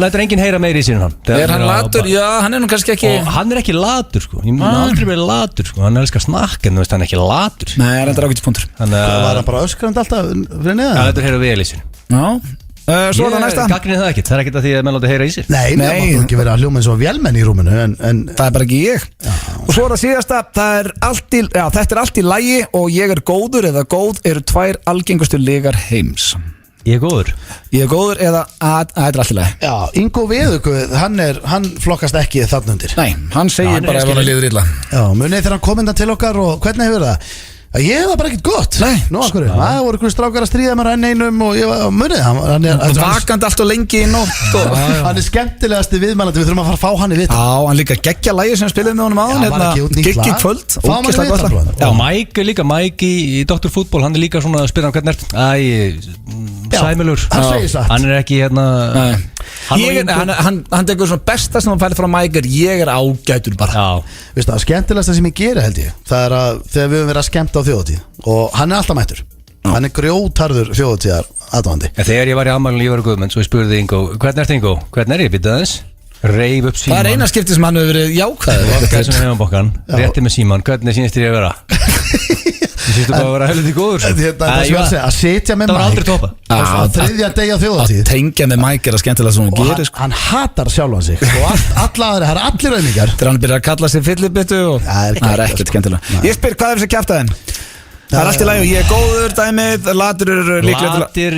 Speaker 3: lætur enginn heyra meiri í sín hann.
Speaker 2: Er hann latur? Já, hann er nú kannski ekki...
Speaker 3: Og hann er ekki latur, sko. Ég mun aldrei verið latur, sko. Hann elskar snakk, en þú veist, hann er ekki latur.
Speaker 2: Nei, hann er ágætispunktur.
Speaker 4: Það var hann bara öskrand alltaf fyrir neðan?
Speaker 3: Hann lætur heyra vel í sín.
Speaker 2: Já. Svo er það næsta.
Speaker 3: Ég gagnrýni það ekkert, það er ekkert að því að menn láti heyra í sér.
Speaker 4: Nei, það máttu ekki vera að hljóma eins og vélmenn í rúminu en
Speaker 2: það er bara ekki ég. Og svo er það síðasta. Þetta er allt í lagi og ég er góður eða góð eru 2 algengustu lygar heims.
Speaker 3: Ég er góður.
Speaker 2: Ég er góður eða þetta er allt í lagi.
Speaker 4: Já, Ingo Viðuguð, hann flokkast ekki þarna undir.
Speaker 2: Nei, hann segir bara ef hann líður illa.
Speaker 4: Já, munið þegar hann kom innan til okkar og hvernig hefur það? Ég var bara ekkert gott.
Speaker 2: Nei.
Speaker 4: Nú okkur, það voru einhverjum strákar að stríða mér enn einum og ég var, munið, hann er
Speaker 2: vakandi allt og lengi í nótt og...
Speaker 4: Hann er skemmtilegasti viðmælandi, við þurfum að fara að fá hann í vitt.
Speaker 2: Já, hann líka geggja lagi sem spilaði með honum áðan.
Speaker 4: var ekki út nýtt
Speaker 2: Giggi
Speaker 4: lag.
Speaker 2: kvöld.
Speaker 4: Fáum hann í
Speaker 2: ógeðslega gott
Speaker 4: viðtal,
Speaker 2: lag.
Speaker 3: Já, Mike er líka, Mike í Dr. Fútból, hann er líka svona að spyrja hann hvernig sæmilur.
Speaker 4: Hann segir satt.
Speaker 3: Hann er ekki
Speaker 2: Nei. Hann tekur svona besta sem hann færi frá Mike ég er ágætur bara.
Speaker 3: Já.
Speaker 4: Veistu, það skemmtilegasta sem ég geri held ég, það er að þegar við höfum verið að skemmta á þjóðatíð og hann er alltaf mættur. Hann er grjótarður þjóðatíðar aðvandi.
Speaker 3: Þegar ég var í afmælinu í Guðmund, svo ég spurði Ingo, hvernig ert Ingo? Hvernig er ég, býta aðeins? Reif upp síman.
Speaker 2: Það er eina skipti sem hann hefur verið jákvæður.
Speaker 3: Lokkaði sem hefum bókan, rétti með síman, hvernig sýnist þér ég að vera? Ég sýnstu bara að vera helviti góður.
Speaker 4: Að sitja með
Speaker 3: Það var aldrei topa.
Speaker 4: Þriðja degi á þjóðatíð.
Speaker 2: Að tengja með Mike er að skemmtilega sem hann gerir.
Speaker 4: Hann hatar sjálfan sig og það er allir auðningar.
Speaker 2: Þegar hann byrjar að kalla sig fyllibittu og það er ekkert skemmtilega. Ég spyr, hvað er þessi kjaftaðin? Það er allt í lagi og ég er góður dæmið. Latur eru líklega
Speaker 3: Latir,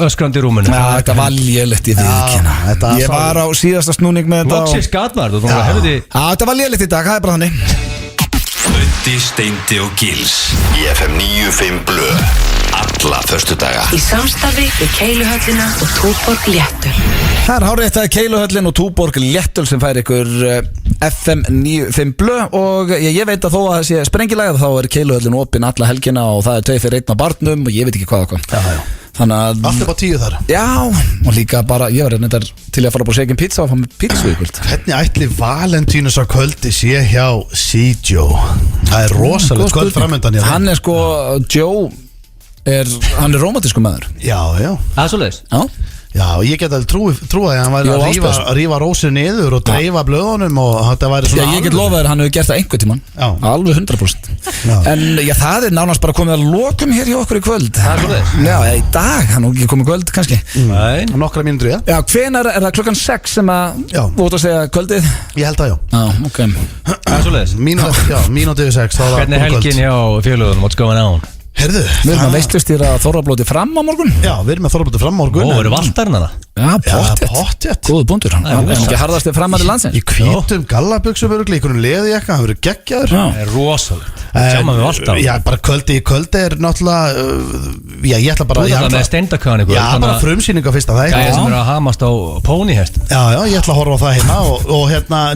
Speaker 3: öskrandi í rúmunu.
Speaker 2: Þetta var lélegt í viðkynna. Ég var á síðasta snúning með þetta.
Speaker 3: Loksins gatmaður, þú
Speaker 2: þetta var lélegt í dag, það er bara þannig.
Speaker 6: Öddi, Steindi og Gils í FM 95 Blö alla föstudaga
Speaker 1: Í samstarfi við Keiluhöllina og Túborg Léttöl.
Speaker 2: Það er hárrétt að Keiluhöllin og Túborg Léttöl sem fær ykkur FM 95 Blö og ég veit að þó að það sé sprengilega þá er Keiluhöllin opinn alla helgina og það er 2 fyrir 1 á barnum og ég veit ekki hvað og hvað. Þannig að
Speaker 4: allt er bara 10 þar.
Speaker 2: Já, og líka bara, ég var reyndar til að fara á Shaken Pizza og fá með pizza í kvöld.
Speaker 4: Hvernig ætli Valentínus á kvöldi sé hjá C.Joe? Það er rosalega kvöld framöndan.
Speaker 2: Hann er sko, Joe hann er rómantísku maður.
Speaker 4: Já.
Speaker 3: Það er svoleiðis.
Speaker 2: Já.
Speaker 4: Já, ég get alveg trúa að hann væri að rífa rósir niður og dreifa blöðunum og þetta væri svona.
Speaker 2: Já, ég get lofað þér, hann hefur gert það einhvern tímann.
Speaker 4: Já.
Speaker 2: Alveg 100%.
Speaker 4: Já.
Speaker 2: En það er nánast bara komið að lokum hér hjá okkur í kvöld.
Speaker 3: Það er svoleiðis.
Speaker 2: Já, í dag, hann er ekki komið kvöld kannski.
Speaker 3: Nei.
Speaker 4: Nokkra mínútur, já.
Speaker 2: Já, hvenær er það klukkan 6 sem að þú ert að segja kvöldið?
Speaker 4: Ég held að já.
Speaker 2: Já, ok.
Speaker 3: Það er svoleiðis.
Speaker 4: Mínútið 6.
Speaker 3: Hvernig er helgin hjá félögum, what's going on?
Speaker 4: Herðu,
Speaker 2: við erum að veistlustýra Þorrablóti fram á morgun.
Speaker 4: Já, við erum að Þorrablóti fram á morgun.
Speaker 3: Eru valtarinn að það?
Speaker 2: Já, pottjætt. Góðu búndur. Það er ekki harðast framar í landsins.
Speaker 4: Í hvítum gallabuxum öruglega, í einhvern leðjakka, hann verður geggjaður.
Speaker 3: Það er rosalegt. Sjáum við valtar.
Speaker 4: Já, bara kvöldi er náttúrulega já, ég ætla bara
Speaker 3: Þú ætla með steindaköðan ykkur.
Speaker 4: Já, bara frumsýning á fyrsta þætti.
Speaker 3: Gæði sem eru að hamast á pónihest.
Speaker 4: Já, ég ætla að horfa á það hérna og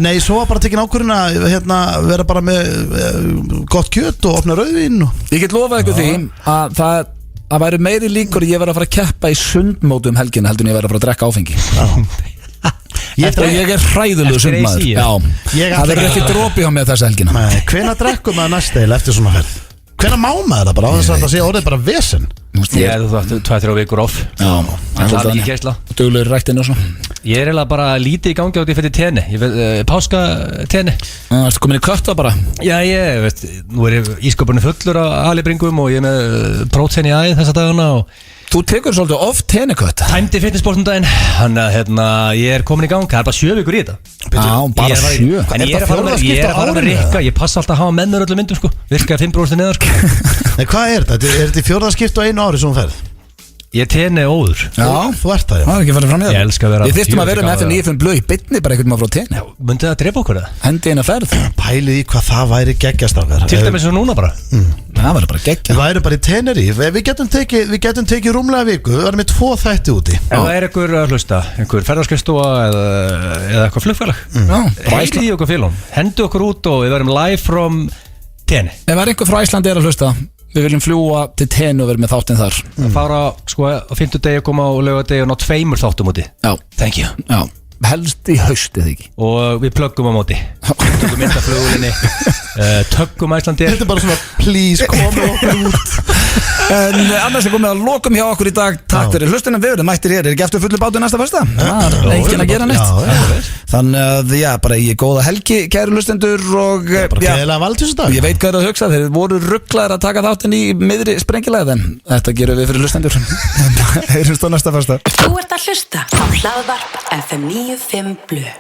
Speaker 4: nei, svo bara tekin ákvörðin að vera bara með gott kjöt og opna rauðvín. Ég
Speaker 2: get lofað ykkur því að það væri meiri líkur ég verið að fara að keppa í sundmótu helgina heldur en ég verið að fara að drekka áfengi. Ég er hræðulegur sundmaður. Það verður ekki dropi á mig þessa helgina.
Speaker 4: Hvenær drekkum maður næst eil eftir svona ferð? Hvenær má maður það bara á þess að það sé orðið bara vesen?
Speaker 3: Ég er þú ætti 2-3 vikur off.
Speaker 2: Já,
Speaker 3: það er ekki keisla.
Speaker 2: Duglegur ræktinu og svona.
Speaker 3: Ég er eiginlega bara lítið í gangi átt ég fyrir tenni. Páska tenni.
Speaker 2: Það ertu komin í kötta bara?
Speaker 3: Já, ég veist, nú er ískapurinn fullur á alibringum og ég er með prótein í æð þessa dagana og
Speaker 2: Þú tekur svolítið oft tennikött.
Speaker 3: Tæmdi fitnessport daginn. Þannig að ég komin í gang. Það bara 7 vikur í þetta.
Speaker 2: Bara 7.
Speaker 3: En ég að fara með Rikka. Ég passa alltaf að hafa með mér öllum myndum sko. Virkaði 5% neðar sko.
Speaker 4: Nei, hvað er þetta? Er þetta í 4. skipti á 1 ári sem hún ferð?
Speaker 3: Ég tenni óður.
Speaker 4: Já, þú ert það, já.
Speaker 2: Það er ekki farið fram í það.
Speaker 3: Ég elska að vera
Speaker 2: Við þyrftum að vera með FM 95 blöð í bytni bara einhvern maður frá tenni.
Speaker 3: Myndi það að drepa okkur það?
Speaker 2: Hendi eina ferð.
Speaker 4: Pælið í hvað það væri geggjastafgar.
Speaker 3: Til dæmis svo núna bara.
Speaker 2: Það væri bara geggja.
Speaker 4: Við væri bara í Tenerife. Við getum tekið rúmlega viku. Við varum með 2 þætti úti.
Speaker 3: Ef það er einhver að hlusta, einhver ferðarskristofa eða eitthvað flugfélag, heyrið í okkur félagum, hendu okkur út og við verum live from Tenni.
Speaker 2: Ef það er einhver frá Íslandi að hlusta, við viljum fljúa til Tenni og vera með þáttinn þar.
Speaker 3: Að fara sko á 5. degi, koma á laugardegi og ná 2 þáttum úti.
Speaker 2: Já.
Speaker 3: Thank you.
Speaker 2: Já. Helst í haustið ekki.
Speaker 3: Og við plöggum á móti. Tökum mynd af flugulínni, tökum Íslandi.
Speaker 4: Þetta er bara svona, please, komu okkur út.
Speaker 2: En annars er komið að lokum hjá okkur í dag. Takk fyrir hlustunum, við erum mættir hér. Er ekki eftir fullu bátu næsta fyrsta? Það er enginn að gera neitt. Þannig að, já, bara í góða helgi, kæru hlustendur. Og
Speaker 4: bara gleðilega Valentínsdag.
Speaker 2: ég veit hvað er að hugsa. Þeir voru rugglaðir að taka þáttinn í miðri sprengilegð, en þetta gerum við fyrir hlustendur. Heyrjumst á næsta fyrsta.
Speaker 1: Þú ert að hlusta á Hlaðvarp FM 95 Blö.